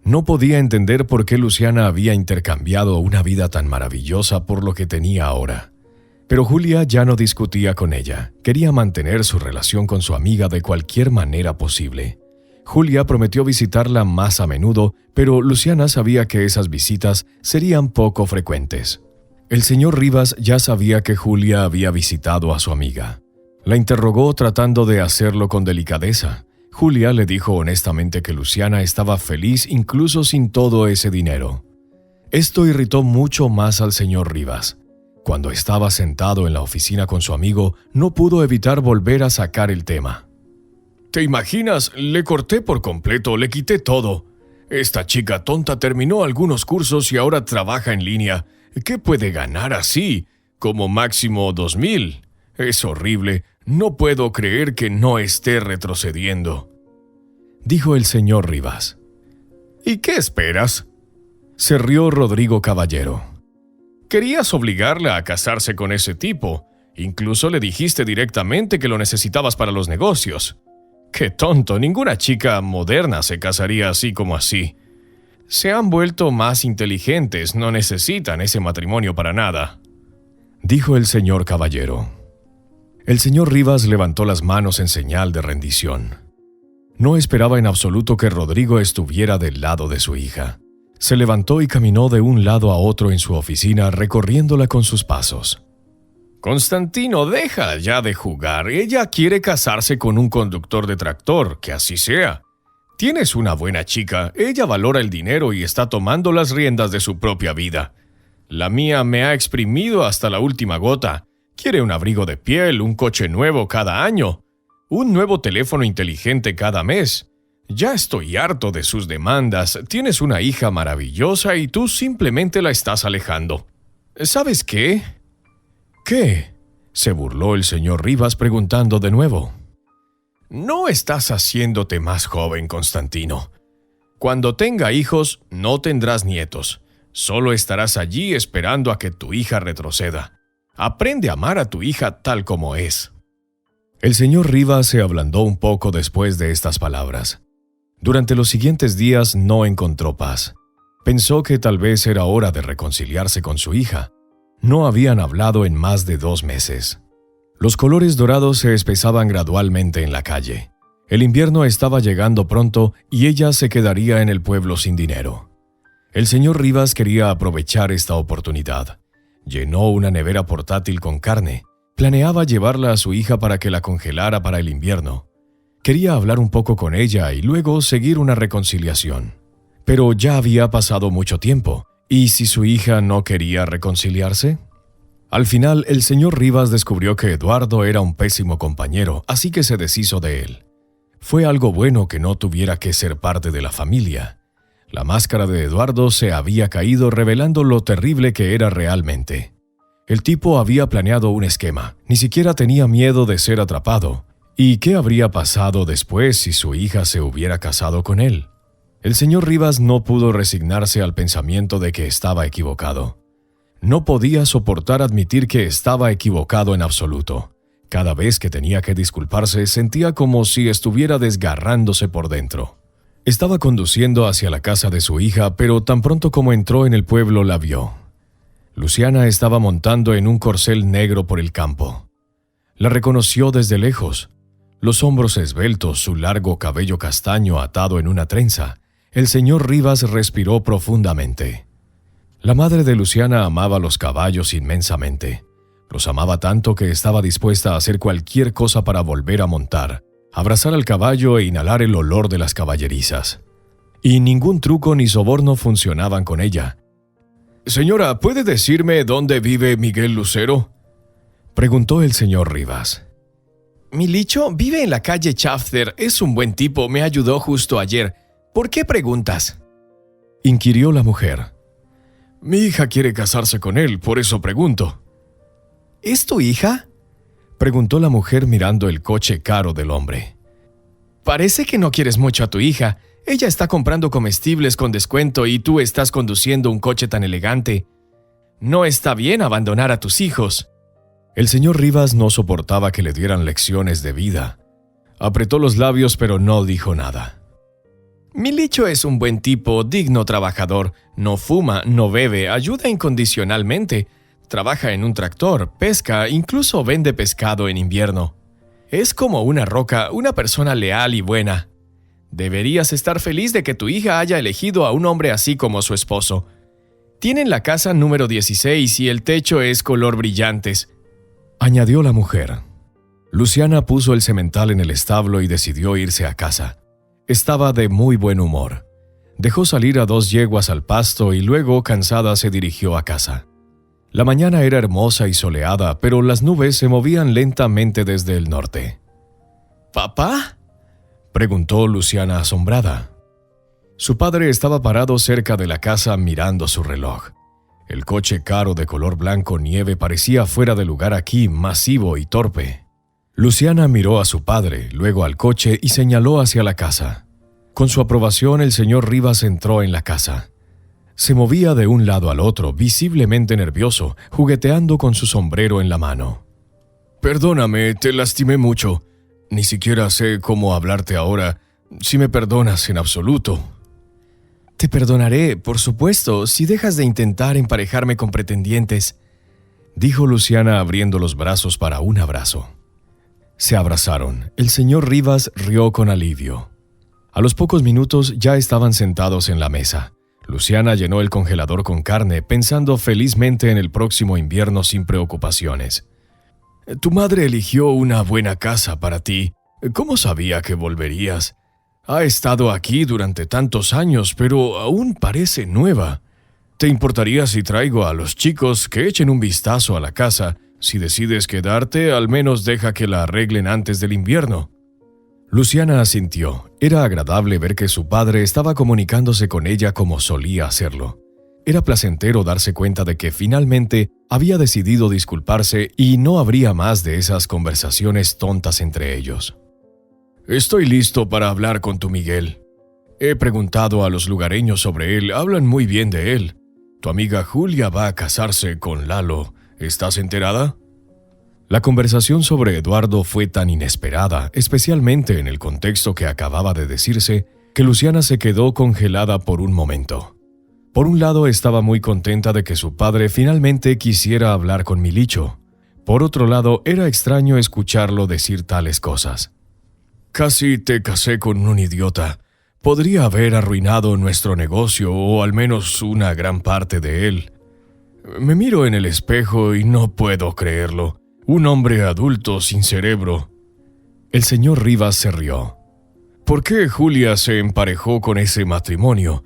Speaker 2: No podía entender por qué Luciana había intercambiado una vida tan maravillosa por lo que tenía ahora. Pero Julia ya no discutía con ella. Quería mantener su relación con su amiga de cualquier manera posible. Julia prometió visitarla más a menudo, pero Luciana sabía que esas visitas serían poco frecuentes. El señor Rivas ya sabía que Julia había visitado a su amiga. La interrogó tratando de hacerlo con delicadeza. Julia le dijo honestamente que Luciana estaba feliz incluso sin todo ese dinero. Esto irritó mucho más al señor Rivas. Cuando estaba sentado en la oficina con su amigo, no pudo evitar volver a sacar el tema.
Speaker 3: ¿Te imaginas? Le corté por completo, le quité todo. Esta chica tonta terminó algunos cursos y ahora trabaja en línea. ¿Qué puede ganar así? Como máximo 2,000. Es horrible. No puedo creer que no esté retrocediendo,
Speaker 2: dijo el señor Rivas.
Speaker 3: ¿Y qué esperas?
Speaker 2: Se rió Rodrigo Caballero.
Speaker 3: Querías obligarla a casarse con ese tipo. Incluso le dijiste directamente que lo necesitabas para los negocios. ¡Qué tonto! Ninguna chica moderna se casaría así como así. Se han vuelto más inteligentes, no necesitan ese matrimonio para nada,
Speaker 2: dijo el señor Caballero. El señor Rivas levantó las manos en señal de rendición. No esperaba en absoluto que Rodrigo estuviera del lado de su hija. Se levantó y caminó de un lado a otro en su oficina, recorriéndola con sus pasos.
Speaker 3: Constantino, deja ya de jugar. Ella quiere casarse con un conductor de tractor, que así sea. Tienes una buena chica, ella valora el dinero y está tomando las riendas de su propia vida. La mía me ha exprimido hasta la última gota. Quiere un abrigo de piel, un coche nuevo cada año, un nuevo teléfono inteligente cada mes. Ya estoy harto de sus demandas. Tienes una hija maravillosa y tú simplemente la estás alejando. ¿Sabes qué?
Speaker 2: ¿Qué? Se burló el señor Rivas preguntando de nuevo.
Speaker 3: No estás haciéndote más joven, Constantino. Cuando tenga hijos, no tendrás nietos. Solo estarás allí esperando a que tu hija retroceda. Aprende a amar a tu hija tal como es.
Speaker 2: El señor Rivas se ablandó un poco después de estas palabras. Durante los siguientes días no encontró paz. Pensó que tal vez era hora de reconciliarse con su hija. No habían hablado en más de 2 meses. Los colores dorados se espesaban gradualmente en la calle. El invierno estaba llegando pronto y ella se quedaría en el pueblo sin dinero. El señor Rivas quería aprovechar esta oportunidad. Llenó una nevera portátil con carne. Planeaba llevarla a su hija para que la congelara para el invierno. Quería hablar un poco con ella y luego seguir una reconciliación. Pero ya había pasado mucho tiempo. ¿Y si su hija no quería reconciliarse? Al final, el señor Rivas descubrió que Eduardo era un pésimo compañero, así que se deshizo de él. Fue algo bueno que no tuviera que ser parte de la familia. La máscara de Eduardo se había caído revelando lo terrible que era realmente. El tipo había planeado un esquema, ni siquiera tenía miedo de ser atrapado. ¿Y qué habría pasado después si su hija se hubiera casado con él? El señor Rivas no pudo resignarse al pensamiento de que estaba equivocado. No podía soportar admitir que estaba equivocado en absoluto. Cada vez que tenía que disculparse, sentía como si estuviera desgarrándose por dentro. Estaba conduciendo hacia la casa de su hija, pero tan pronto como entró en el pueblo la vio. Luciana estaba montando en un corcel negro por el campo. La reconoció desde lejos. Los hombros esbeltos, su largo cabello castaño atado en una trenza. El señor Rivas respiró profundamente. La madre de Luciana amaba los caballos inmensamente. Los amaba tanto que estaba dispuesta a hacer cualquier cosa para volver a montar, abrazar al caballo e inhalar el olor de las caballerizas. Y ningún truco ni soborno funcionaban con ella.
Speaker 3: «Señora, ¿puede decirme dónde vive Miguel Lucero?»,
Speaker 2: preguntó el señor Rivas.
Speaker 3: «Mi Licho vive en la calle Schafter. Es un buen tipo, me ayudó justo ayer. ¿Por qué preguntas?»,
Speaker 2: inquirió la mujer.
Speaker 3: «Mi hija quiere casarse con él, por eso pregunto».
Speaker 2: «¿Es tu hija?», preguntó la mujer mirando el coche caro del hombre.
Speaker 3: «Parece que no quieres mucho a tu hija. Ella está comprando comestibles con descuento y tú estás conduciendo un coche tan elegante. No está bien abandonar a tus hijos».
Speaker 2: El señor Rivas no soportaba que le dieran lecciones de vida. Apretó los labios pero no dijo nada.
Speaker 3: Milicho es un buen tipo, digno trabajador. No fuma, no bebe, ayuda incondicionalmente. Trabaja en un tractor, pesca, incluso vende pescado en invierno. Es como una roca, una persona leal y buena. Deberías estar feliz de que tu hija haya elegido a un hombre así como su esposo. Tienen la casa número 16 y el techo es color brillantes», añadió la mujer. Luciana puso el semental en el establo y decidió irse a casa. Estaba de muy buen humor. Dejó salir a 2 yeguas al pasto y luego, cansada, se dirigió a casa. La mañana era hermosa y soleada, pero las nubes se movían lentamente desde el norte. «¿Papá?», preguntó Luciana asombrada. Su padre estaba parado cerca de la casa mirando su reloj. El coche caro de color blanco nieve parecía fuera de lugar aquí, masivo y torpe. Luciana miró a su padre, luego al coche y señaló hacia la casa. Con su aprobación, el señor Rivas entró en la casa. Se movía de un lado al otro, visiblemente nervioso, jugueteando con su sombrero en la mano. «Perdóname, te lastimé mucho. Ni siquiera sé cómo hablarte ahora, si me perdonas en absoluto». «Te perdonaré, por supuesto, si dejas de intentar emparejarme con pretendientes», dijo Luciana abriendo los brazos para un abrazo. Se abrazaron. El señor Rivas rió con alivio. A los pocos minutos ya estaban sentados en la mesa. Luciana llenó el congelador con carne, pensando felizmente en el próximo invierno sin preocupaciones. «Tu madre eligió una buena casa para ti. ¿Cómo sabía que volverías? Ha estado aquí durante tantos años, pero aún parece nueva. ¿Te importaría si traigo a los chicos que echen un vistazo a la casa? Si decides quedarte, al menos deja que la arreglen antes del invierno». Luciana asintió. Era agradable ver que su padre estaba comunicándose con ella como solía hacerlo. Era placentero darse cuenta de que finalmente había decidido disculparse y no habría más de esas conversaciones tontas entre ellos. «Estoy listo para hablar con tu Miguel. He preguntado a los lugareños sobre él, hablan muy bien de él. Tu amiga Julia va a casarse con Lalo. ¿Estás enterada?». La conversación sobre Eduardo fue tan inesperada, especialmente en el contexto que acababa de decirse, que Luciana se quedó congelada por un momento. Por un lado, estaba muy contenta de que su padre finalmente quisiera hablar con Milicho. Por otro lado, era extraño escucharlo decir tales cosas. «Casi te casé con un idiota. Podría haber arruinado nuestro negocio o al menos una gran parte de él. Me miro en el espejo y no puedo creerlo. Un hombre adulto sin cerebro». El señor Rivas se rió. «¿Por qué Julia se emparejó con ese matrimonio?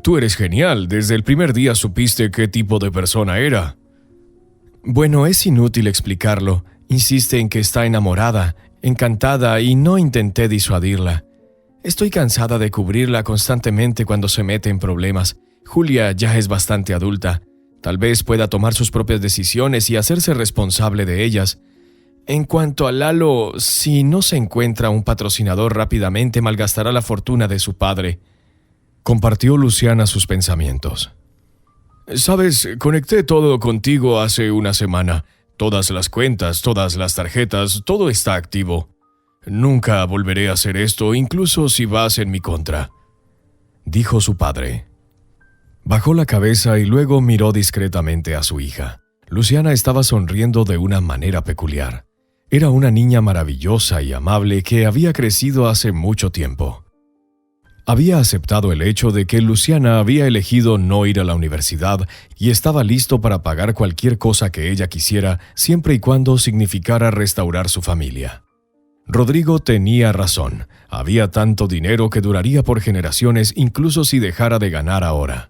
Speaker 3: Tú eres genial, desde el primer día supiste qué tipo de persona era». «Bueno, es inútil explicarlo. Insiste en que está enamorada, encantada y no intenté disuadirla. Estoy cansada de cubrirla constantemente cuando se mete en problemas. Julia ya es bastante adulta. Tal vez pueda tomar sus propias decisiones y hacerse responsable de ellas. En cuanto a Lalo, si no se encuentra un patrocinador rápidamente, malgastará la fortuna de su padre». Compartió Luciana sus pensamientos. «Sabes, conecté todo contigo hace una semana. Todas las cuentas, todas las tarjetas, todo está activo. Nunca volveré a hacer esto, incluso si vas en mi contra», dijo su padre. Bajó la cabeza y luego miró discretamente a su hija. Luciana estaba sonriendo de una manera peculiar. Era una niña maravillosa y amable que había crecido hace mucho tiempo. Había aceptado el hecho de que Luciana había elegido no ir a la universidad y estaba listo para pagar cualquier cosa que ella quisiera siempre y cuando significara restaurar su familia. Rodrigo tenía razón. Había tanto dinero que duraría por generaciones incluso si dejara de ganar ahora.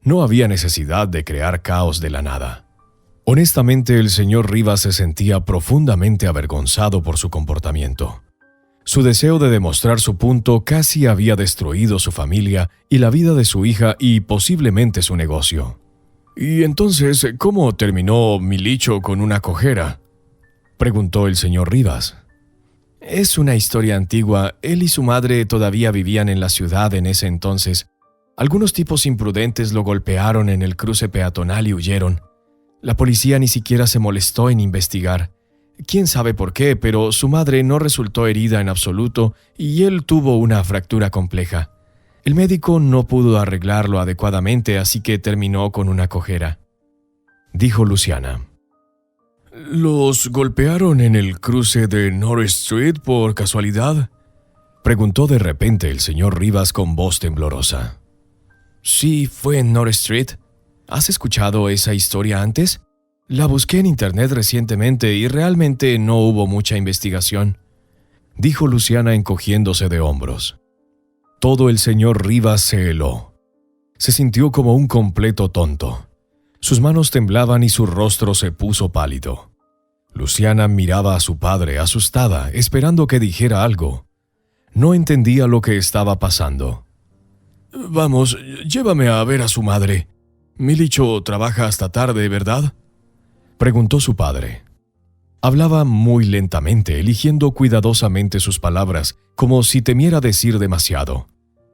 Speaker 3: No había necesidad de crear caos de la nada. Honestamente, el señor Rivas se sentía profundamente avergonzado por su comportamiento. Su deseo de demostrar su punto casi había destruido su familia y la vida de su hija y posiblemente su negocio. «¿Y entonces cómo terminó Milicho con una cojera?», preguntó el señor Rivas. «Es una historia antigua. Él y su madre todavía vivían en la ciudad en ese entonces. Algunos tipos imprudentes lo golpearon en el cruce peatonal y huyeron. La policía ni siquiera se molestó en investigar. Quién sabe por qué, pero su madre no resultó herida en absoluto y él tuvo una fractura compleja.
Speaker 2: El médico no pudo arreglarlo adecuadamente, así que terminó con una cojera. Dijo Luciana.
Speaker 3: ¿Los golpearon en el cruce de Norris Street por casualidad?
Speaker 2: Preguntó de repente el señor Rivas con voz temblorosa. Sí, fue en Norris Street. ¿Has escuchado esa historia antes? La busqué en internet recientemente y realmente no hubo mucha investigación, dijo Luciana encogiéndose de hombros. Todo el señor Rivas se heló. Se sintió como un completo tonto. Sus manos temblaban y su rostro se puso pálido. Luciana miraba a su padre asustada, esperando que dijera algo. No entendía lo que estaba pasando.
Speaker 3: Vamos, llévame a ver a su madre. Milicho trabaja hasta tarde, ¿verdad?
Speaker 2: Preguntó su padre. Hablaba muy lentamente, eligiendo cuidadosamente sus palabras, como si temiera decir demasiado.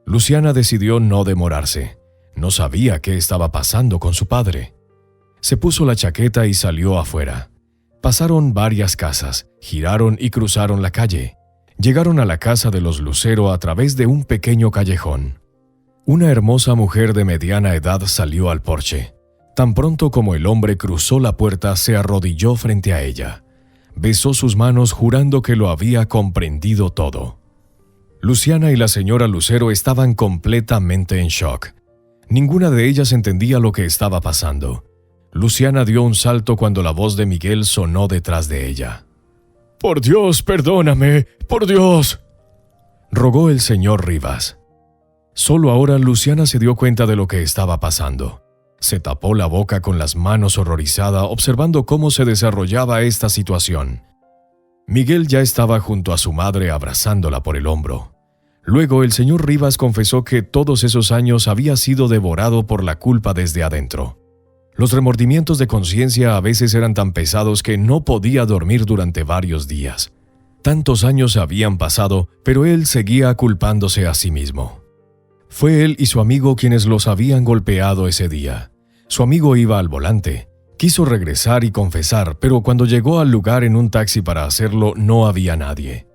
Speaker 2: Luciana decidió no demorarse. No sabía qué estaba pasando con su padre. Se puso la chaqueta y salió afuera. Pasaron varias casas, giraron y cruzaron la calle. Llegaron a la casa de los Lucero a través de un pequeño callejón. Una hermosa mujer de mediana edad salió al porche. Tan pronto como el hombre cruzó la puerta, se arrodilló frente a ella. Besó sus manos jurando que lo había comprendido todo. Luciana y la señora Lucero estaban completamente en shock. Ninguna de ellas entendía lo que estaba pasando. Luciana dio un salto cuando la voz de Miguel sonó detrás de ella.
Speaker 3: «Por Dios, perdóname, por Dios»,
Speaker 2: rogó el señor Rivas. Solo ahora Luciana se dio cuenta de lo que estaba pasando. Se tapó la boca con las manos horrorizada, observando cómo se desarrollaba esta situación. Miguel ya estaba junto a su madre abrazándola por el hombro. Luego el señor Rivas confesó que todos esos años había sido devorado por la culpa desde adentro. Los remordimientos de conciencia a veces eran tan pesados que no podía dormir durante varios días. Tantos años habían pasado, pero él seguía culpándose a sí mismo. Fue él y su amigo quienes los habían golpeado ese día. Su amigo iba al volante. Quiso regresar y confesar, pero cuando llegó al lugar en un taxi para hacerlo, no había nadie.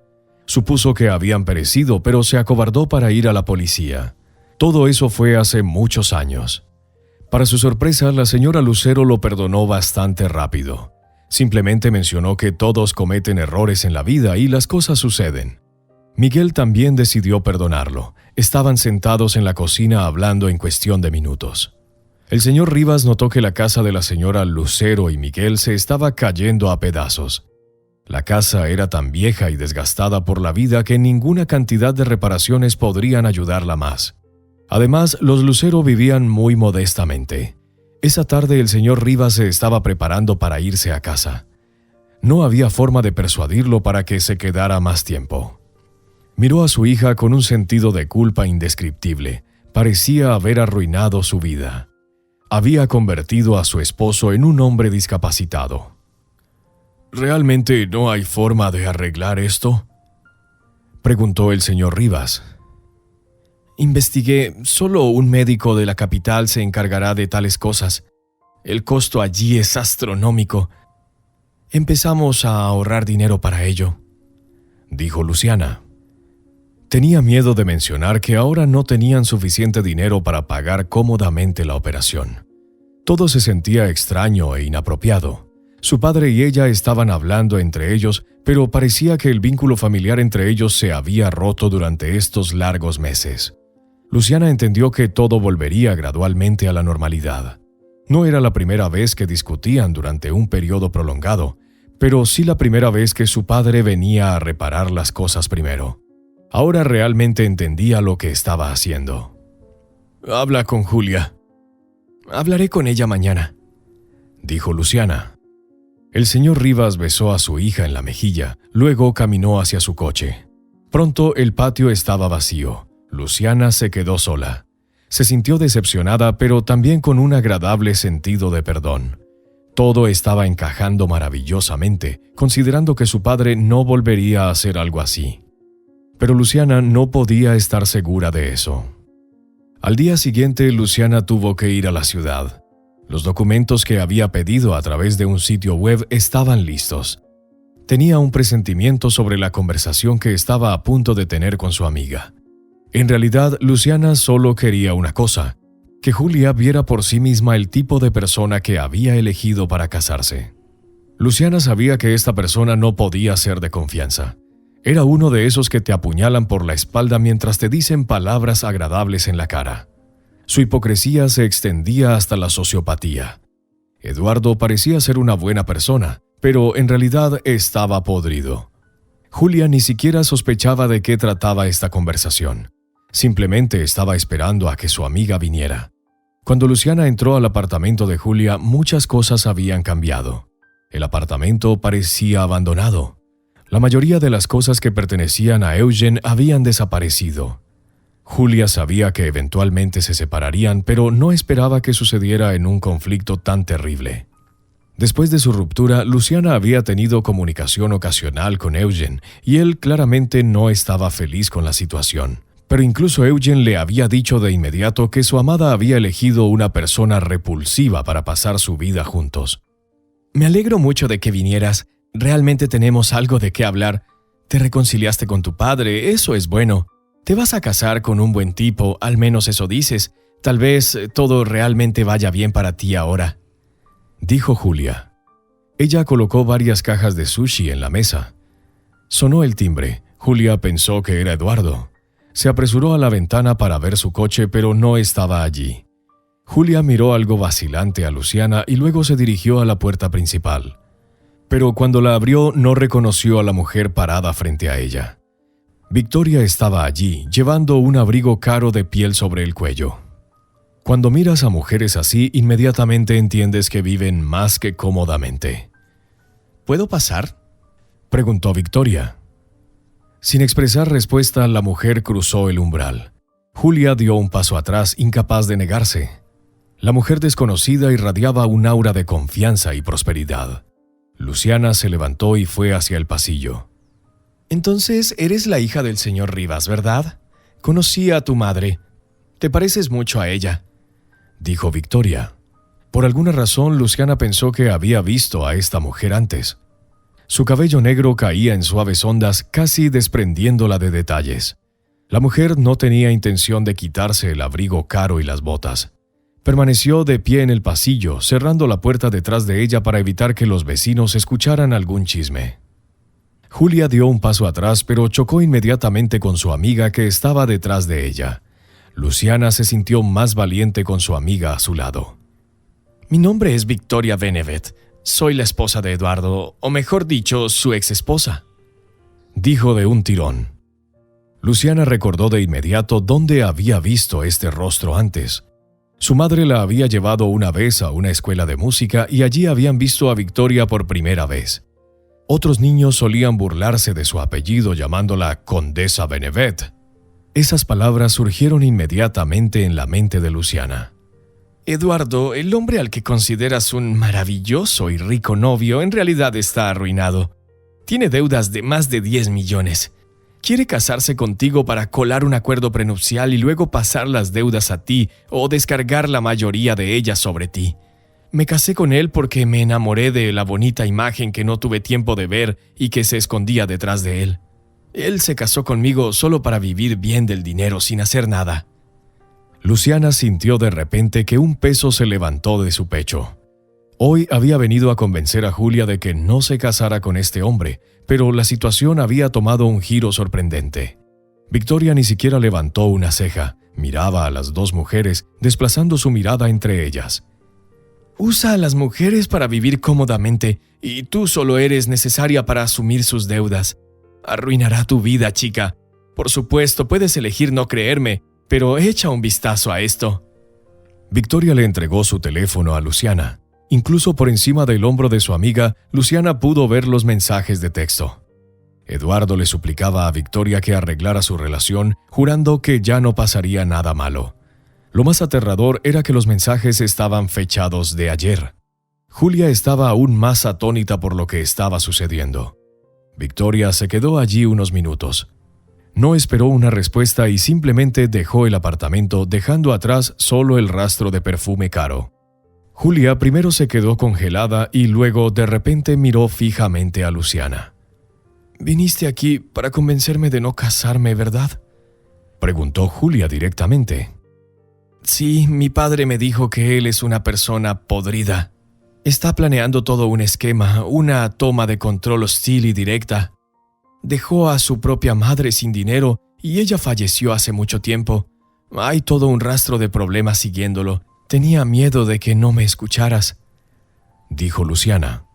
Speaker 2: Supuso que habían perecido, pero se acobardó para ir a la policía. Todo eso fue hace muchos años. Para su sorpresa, la señora Lucero lo perdonó bastante rápido. Simplemente mencionó que todos cometen errores en la vida y las cosas suceden. Miguel también decidió perdonarlo. Estaban sentados en la cocina hablando en cuestión de minutos. El señor Rivas notó que la casa de la señora Lucero y Miguel se estaba cayendo a pedazos. La casa era tan vieja y desgastada por la vida que ninguna cantidad de reparaciones podrían ayudarla más. Además, los Lucero vivían muy modestamente. Esa tarde el señor Rivas se estaba preparando para irse a casa. No había forma de persuadirlo para que se quedara más tiempo. Miró a su hija con un sentido de culpa indescriptible. Parecía haber arruinado su vida. Había convertido a su esposo en un hombre discapacitado.
Speaker 3: ¿Realmente no hay forma de arreglar esto?,
Speaker 2: preguntó el señor Rivas. Investigué. Solo un médico de la capital se encargará de tales cosas. El costo allí es astronómico. Empezamos a ahorrar dinero para ello, dijo Luciana. Tenía miedo de mencionar que ahora no tenían suficiente dinero para pagar cómodamente la operación. Todo se sentía extraño e inapropiado. Su padre y ella estaban hablando entre ellos, pero parecía que el vínculo familiar entre ellos se había roto durante estos largos meses. Luciana entendió que todo volvería gradualmente a la normalidad. No era la primera vez que discutían durante un periodo prolongado, pero sí la primera vez que su padre venía a reparar las cosas primero. Ahora realmente entendía lo que estaba haciendo.
Speaker 3: «Habla con Julia».
Speaker 2: «Hablaré con ella mañana», dijo Luciana. El señor Rivas besó a su hija en la mejilla, luego caminó hacia su coche. Pronto el patio estaba vacío. Luciana se quedó sola. Se sintió decepcionada, pero también con un agradable sentido de perdón. Todo estaba encajando maravillosamente, considerando que su padre no volvería a hacer algo así. Pero Luciana no podía estar segura de eso. Al día siguiente, Luciana tuvo que ir a la ciudad. Los documentos que había pedido a través de un sitio web estaban listos. Tenía un presentimiento sobre la conversación que estaba a punto de tener con su amiga. En realidad, Luciana solo quería una cosa: que Julia viera por sí misma el tipo de persona que había elegido para casarse. Luciana sabía que esta persona no podía ser de confianza. Era uno de esos que te apuñalan por la espalda mientras te dicen palabras agradables en la cara. Su hipocresía se extendía hasta la sociopatía. Eduardo parecía ser una buena persona, pero en realidad estaba podrido. Julia ni siquiera sospechaba de qué trataba esta conversación. Simplemente estaba esperando a que su amiga viniera. Cuando Luciana entró al apartamento de Julia, muchas cosas habían cambiado. El apartamento parecía abandonado. La mayoría de las cosas que pertenecían a Eugen habían desaparecido. Julia sabía que eventualmente se separarían, pero no esperaba que sucediera en un conflicto tan terrible. Después de su ruptura, Luciana había tenido comunicación ocasional con Eugen, y él claramente no estaba feliz con la situación. Pero incluso Eugen le había dicho de inmediato que su amada había elegido una persona repulsiva para pasar su vida juntos. «Me alegro mucho de que vinieras. Realmente tenemos algo de qué hablar. Te reconciliaste con tu padre, eso es bueno. Te vas a casar con un buen tipo, al menos eso dices. Tal vez todo realmente vaya bien para ti ahora», dijo Julia. Ella colocó varias cajas de sushi en la mesa. Sonó el timbre. Julia pensó que era Eduardo. Se apresuró a la ventana para ver su coche, pero no estaba allí. Julia miró algo vacilante a Luciana y luego se dirigió a la puerta principal. Pero cuando la abrió, no reconoció a la mujer parada frente a ella. Victoria estaba allí, llevando un abrigo caro de piel sobre el cuello. Cuando miras a mujeres así, inmediatamente entiendes que viven más que cómodamente. «¿Puedo pasar?», preguntó Victoria. Sin expresar respuesta, la mujer cruzó el umbral. Julia dio un paso atrás, incapaz de negarse. La mujer desconocida irradiaba un aura de confianza y prosperidad. Luciana se levantó y fue hacia el pasillo. «Entonces, eres la hija del señor Rivas, ¿verdad? Conocí a tu madre. Te pareces mucho a ella», dijo Victoria. Por alguna razón, Luciana pensó que había visto a esta mujer antes. Su cabello negro caía en suaves ondas, casi desprendiéndola de detalles. La mujer no tenía intención de quitarse el abrigo caro y las botas. Permaneció de pie en el pasillo, cerrando la puerta detrás de ella para evitar que los vecinos escucharan algún chisme. Julia dio un paso atrás, pero chocó inmediatamente con su amiga que estaba detrás de ella. Luciana se sintió más valiente con su amiga a su lado. «Mi nombre es Victoria Benevet. Soy la esposa de Eduardo, o mejor dicho, su exesposa», dijo de un tirón. Luciana recordó de inmediato dónde había visto este rostro antes. Su madre la había llevado una vez a una escuela de música y allí habían visto a Victoria por primera vez. Otros niños solían burlarse de su apellido llamándola Condesa Benevet. Esas palabras surgieron inmediatamente en la mente de Luciana. «Eduardo, el hombre al que consideras un maravilloso y rico novio, en realidad está arruinado. Tiene deudas de más de 10 millones. Quiere casarse contigo para colar un acuerdo prenupcial y luego pasar las deudas a ti o descargar la mayoría de ellas sobre ti. Me casé con él porque me enamoré de la bonita imagen que no tuve tiempo de ver y que se escondía detrás de él. Él se casó conmigo solo para vivir bien del dinero sin hacer nada». Luciana sintió de repente que un peso se levantó de su pecho. Hoy había venido a convencer a Julia de que no se casara con este hombre, pero la situación había tomado un giro sorprendente. Victoria ni siquiera levantó una ceja, miraba a las dos mujeres, desplazando su mirada entre ellas. «Usa a las mujeres para vivir cómodamente, y tú solo eres necesaria para asumir sus deudas. Arruinará tu vida, chica. Por supuesto, puedes elegir no creerme, pero echa un vistazo a esto». Victoria le entregó su teléfono a Luciana. Incluso por encima del hombro de su amiga, Luciana pudo ver los mensajes de texto. Eduardo le suplicaba a Victoria que arreglara su relación, jurando que ya no pasaría nada malo. Lo más aterrador era que los mensajes estaban fechados de ayer. Julia estaba aún más atónita por lo que estaba sucediendo. Victoria se quedó allí unos minutos. No esperó una respuesta y simplemente dejó el apartamento, dejando atrás solo el rastro de perfume caro. Julia primero se quedó congelada y luego de repente miró fijamente a Luciana. «Viniste aquí para convencerme de no casarme, ¿verdad?», Preguntó Julia directamente.
Speaker 3: Sí, mi padre me dijo que él es una persona podrida. Está planeando todo un esquema, una toma de control hostil y directa. Dejó a su propia madre sin dinero y ella falleció hace mucho tiempo. Hay todo un rastro de problemas siguiéndolo. Tenía miedo de que no me escucharas,
Speaker 2: dijo Luciana.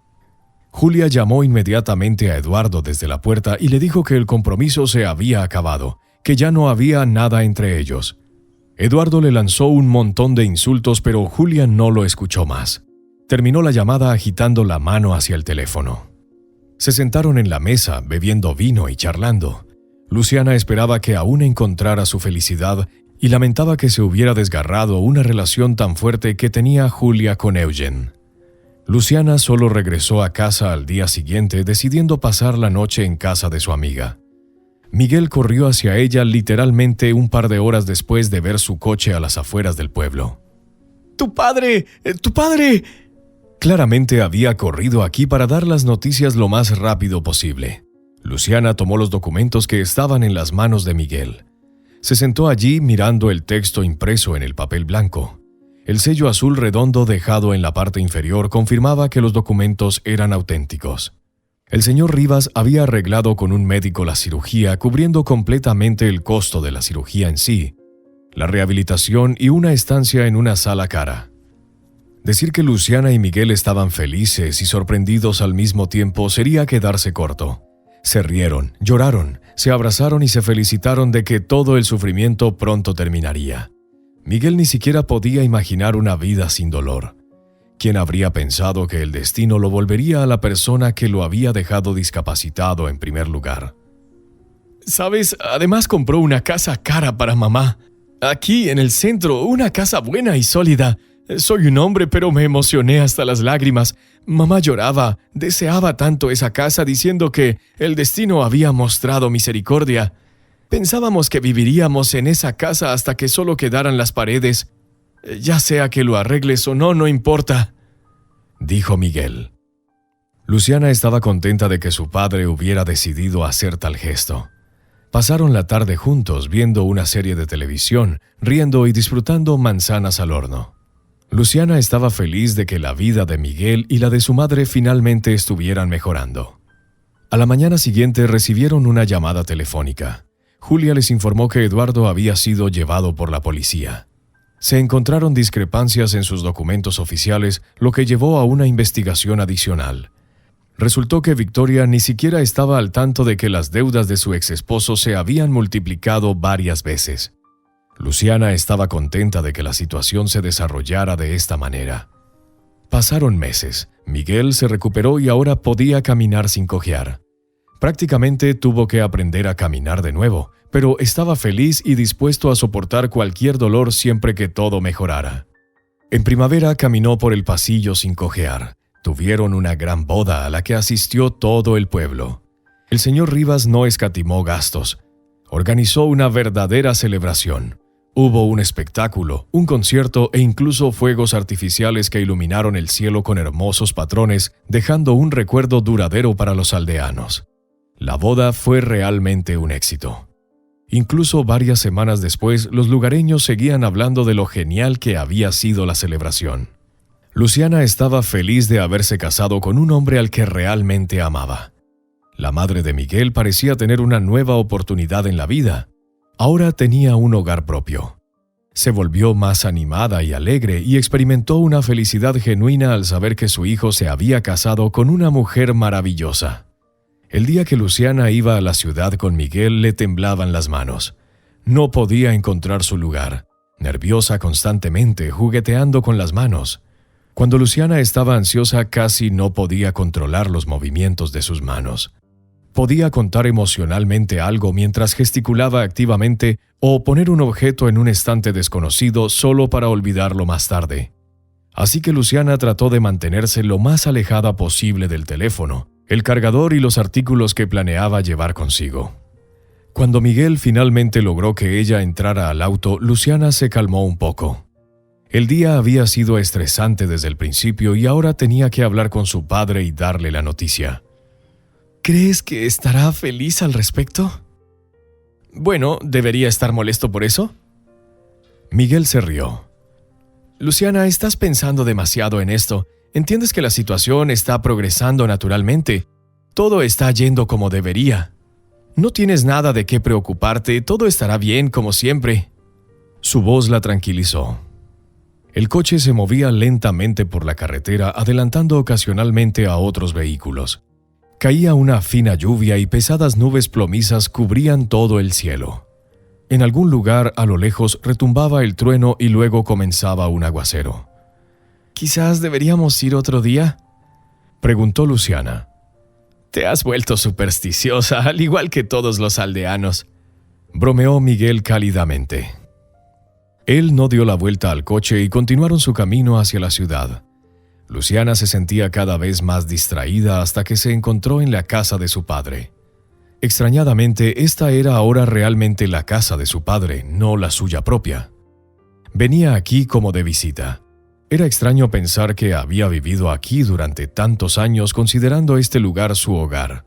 Speaker 2: Julia llamó inmediatamente a Eduardo desde la puerta y le dijo que el compromiso se había acabado, que ya no había nada entre ellos. Eduardo le lanzó un montón de insultos, pero Julia no lo escuchó más. Terminó la llamada agitando la mano hacia el teléfono. Se sentaron en la mesa, bebiendo vino y charlando. Luciana esperaba que aún encontrara su felicidad y lamentaba que se hubiera desgarrado una relación tan fuerte que tenía Julia con Eugen. Luciana solo regresó a casa al día siguiente, decidiendo pasar la noche en casa de su amiga. Miguel corrió hacia ella literalmente un par de horas después de ver su coche a las afueras del pueblo.
Speaker 3: ¡Tu padre! ¡Tu padre!
Speaker 2: Claramente había corrido aquí para dar las noticias lo más rápido posible. Luciana tomó los documentos que estaban en las manos de Miguel. Se sentó allí mirando el texto impreso en el papel blanco. El sello azul redondo dejado en la parte inferior confirmaba que los documentos eran auténticos. El señor Rivas había arreglado con un médico la cirugía, cubriendo completamente el costo de la cirugía en sí, la rehabilitación y una estancia en una sala cara. Decir que Luciana y Miguel estaban felices y sorprendidos al mismo tiempo sería quedarse corto. Se rieron, lloraron, se abrazaron y se felicitaron de que todo el sufrimiento pronto terminaría. Miguel ni siquiera podía imaginar una vida sin dolor. ¿Quién habría pensado que el destino lo volvería a la persona que lo había dejado discapacitado en primer lugar?
Speaker 3: ¿Sabes? Además compró una casa cara para mamá. Aquí, en el centro, una casa buena y sólida. Soy un hombre, pero me emocioné hasta las lágrimas. Mamá lloraba, deseaba tanto esa casa, diciendo que el destino había mostrado misericordia. Pensábamos que viviríamos en esa casa hasta que solo quedaran las paredes. Ya sea que lo arregles o no, no importa,
Speaker 2: dijo Miguel. Luciana estaba contenta de que su padre hubiera decidido hacer tal gesto. Pasaron la tarde juntos viendo una serie de televisión, riendo y disfrutando manzanas al horno. Luciana estaba feliz de que la vida de Miguel y la de su madre finalmente estuvieran mejorando. A la mañana siguiente recibieron una llamada telefónica. Julia les informó que Eduardo había sido llevado por la policía. Se encontraron discrepancias en sus documentos oficiales, lo que llevó a una investigación adicional. Resultó que Victoria ni siquiera estaba al tanto de que las deudas de su exesposo se habían multiplicado varias veces. Luciana estaba contenta de que la situación se desarrollara de esta manera. Pasaron meses. Miguel se recuperó y ahora podía caminar sin cojear. Prácticamente tuvo que aprender a caminar de nuevo, pero estaba feliz y dispuesto a soportar cualquier dolor siempre que todo mejorara. En primavera caminó por el pasillo sin cojear. Tuvieron una gran boda a la que asistió todo el pueblo. El señor Rivas no escatimó gastos. Organizó una verdadera celebración. Hubo un espectáculo, un concierto e incluso fuegos artificiales que iluminaron el cielo con hermosos patrones, dejando un recuerdo duradero para los aldeanos. La boda fue realmente un éxito. Incluso varias semanas después, los lugareños seguían hablando de lo genial que había sido la celebración. Luciana estaba feliz de haberse casado con un hombre al que realmente amaba. La madre de Miguel parecía tener una nueva oportunidad en la vida. Ahora tenía un hogar propio. Se volvió más animada y alegre y experimentó una felicidad genuina al saber que su hijo se había casado con una mujer maravillosa. El día que Luciana iba a la ciudad con Miguel le temblaban las manos. No podía encontrar su lugar, nerviosa constantemente, jugueteando con las manos. Cuando Luciana estaba ansiosa casi no podía controlar los movimientos de sus manos. Podía contar emocionalmente algo mientras gesticulaba activamente o poner un objeto en un estante desconocido solo para olvidarlo más tarde. Así que Luciana trató de mantenerse lo más alejada posible del teléfono, el cargador y los artículos que planeaba llevar consigo. Cuando Miguel finalmente logró que ella entrara al auto, Luciana se calmó un poco. El día había sido estresante desde el principio y ahora tenía que hablar con su padre y darle la noticia.
Speaker 3: ¿Crees que estará feliz al respecto? Bueno, ¿debería estar molesto por eso?
Speaker 2: Miguel se rió.
Speaker 3: Luciana, estás pensando demasiado en esto. Entiendes que la situación está progresando naturalmente. Todo está yendo como debería. No tienes nada de qué preocuparte, todo estará bien como siempre.
Speaker 2: Su voz la tranquilizó. El coche se movía lentamente por la carretera, adelantando ocasionalmente a otros vehículos. Caía una fina lluvia y pesadas nubes plomizas cubrían todo el cielo. En algún lugar a lo lejos retumbaba el trueno y luego comenzaba un aguacero.
Speaker 3: ¿Quizás deberíamos ir otro día?,
Speaker 2: preguntó Luciana.
Speaker 3: Te has vuelto supersticiosa, al igual que todos los aldeanos,
Speaker 2: bromeó Miguel cálidamente. Él no dio la vuelta al coche y continuaron su camino hacia la ciudad. Luciana se sentía cada vez más distraída hasta que se encontró en la casa de su padre. Extrañadamente, esta era ahora realmente la casa de su padre, no la suya propia. Venía aquí como de visita. Era extraño pensar que había vivido aquí durante tantos años considerando este lugar su hogar.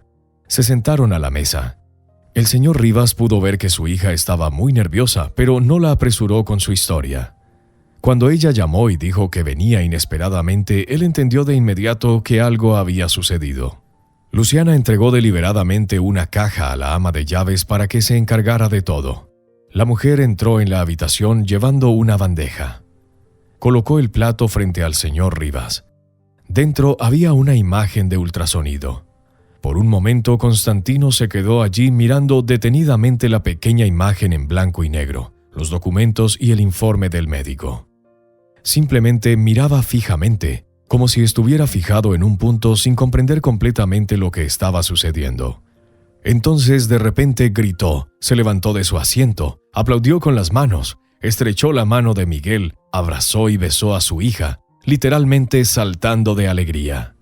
Speaker 2: Se sentaron a la mesa. El señor Rivas pudo ver que su hija estaba muy nerviosa, pero no la apresuró con su historia. Cuando ella llamó y dijo que venía inesperadamente, él entendió de inmediato que algo había sucedido. Luciana entregó deliberadamente una caja a la ama de llaves para que se encargara de todo. La mujer entró en la habitación llevando una bandeja. Colocó el plato frente al señor Rivas. Dentro había una imagen de ultrasonido. Por un momento, Constantino se quedó allí mirando detenidamente la pequeña imagen en blanco y negro, los documentos y el informe del médico. Simplemente miraba fijamente, como si estuviera fijado en un punto sin comprender completamente lo que estaba sucediendo. Entonces, de repente gritó, se levantó de su asiento, aplaudió con las manos, estrechó la mano de Miguel, abrazó y besó a su hija, literalmente saltando de alegría.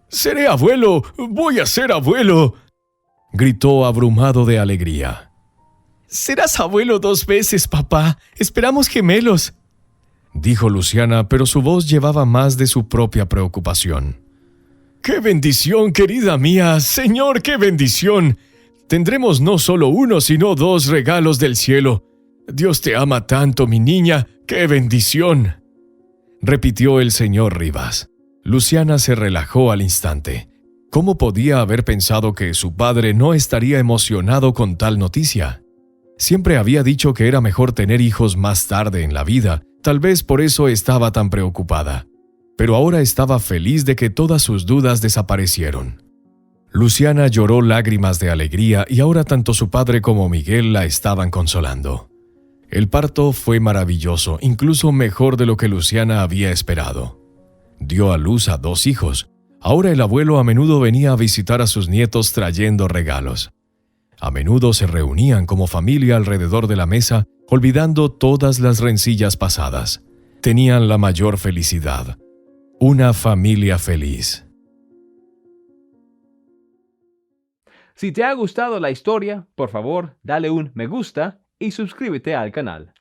Speaker 3: ¡Seré abuelo! ¡Voy a ser abuelo!,
Speaker 2: gritó abrumado de alegría.
Speaker 3: «Serás abuelo 2 veces, papá. Esperamos gemelos»,
Speaker 2: dijo Luciana, pero su voz llevaba más de su propia preocupación.
Speaker 3: ¡Qué bendición, querida mía! ¡Señor, qué bendición! Tendremos no solo 1, sino 2 regalos del cielo. Dios te ama tanto, mi niña. ¡Qué bendición!,
Speaker 2: repitió el señor Rivas. Luciana se relajó al instante. ¿Cómo podía haber pensado que su padre no estaría emocionado con tal noticia? Siempre había dicho que era mejor tener hijos más tarde en la vida, tal vez por eso estaba tan preocupada. Pero ahora estaba feliz de que todas sus dudas desaparecieron. Luciana lloró lágrimas de alegría y ahora tanto su padre como Miguel la estaban consolando. El parto fue maravilloso, incluso mejor de lo que Luciana había esperado. Dio a luz a 2 hijos. Ahora el abuelo a menudo venía a visitar a sus nietos trayendo regalos. A menudo se reunían como familia alrededor de la mesa, olvidando todas las rencillas pasadas. Tenían la mayor felicidad. Una familia feliz.
Speaker 1: Si te ha gustado la historia, por favor, dale un me gusta y suscríbete al canal.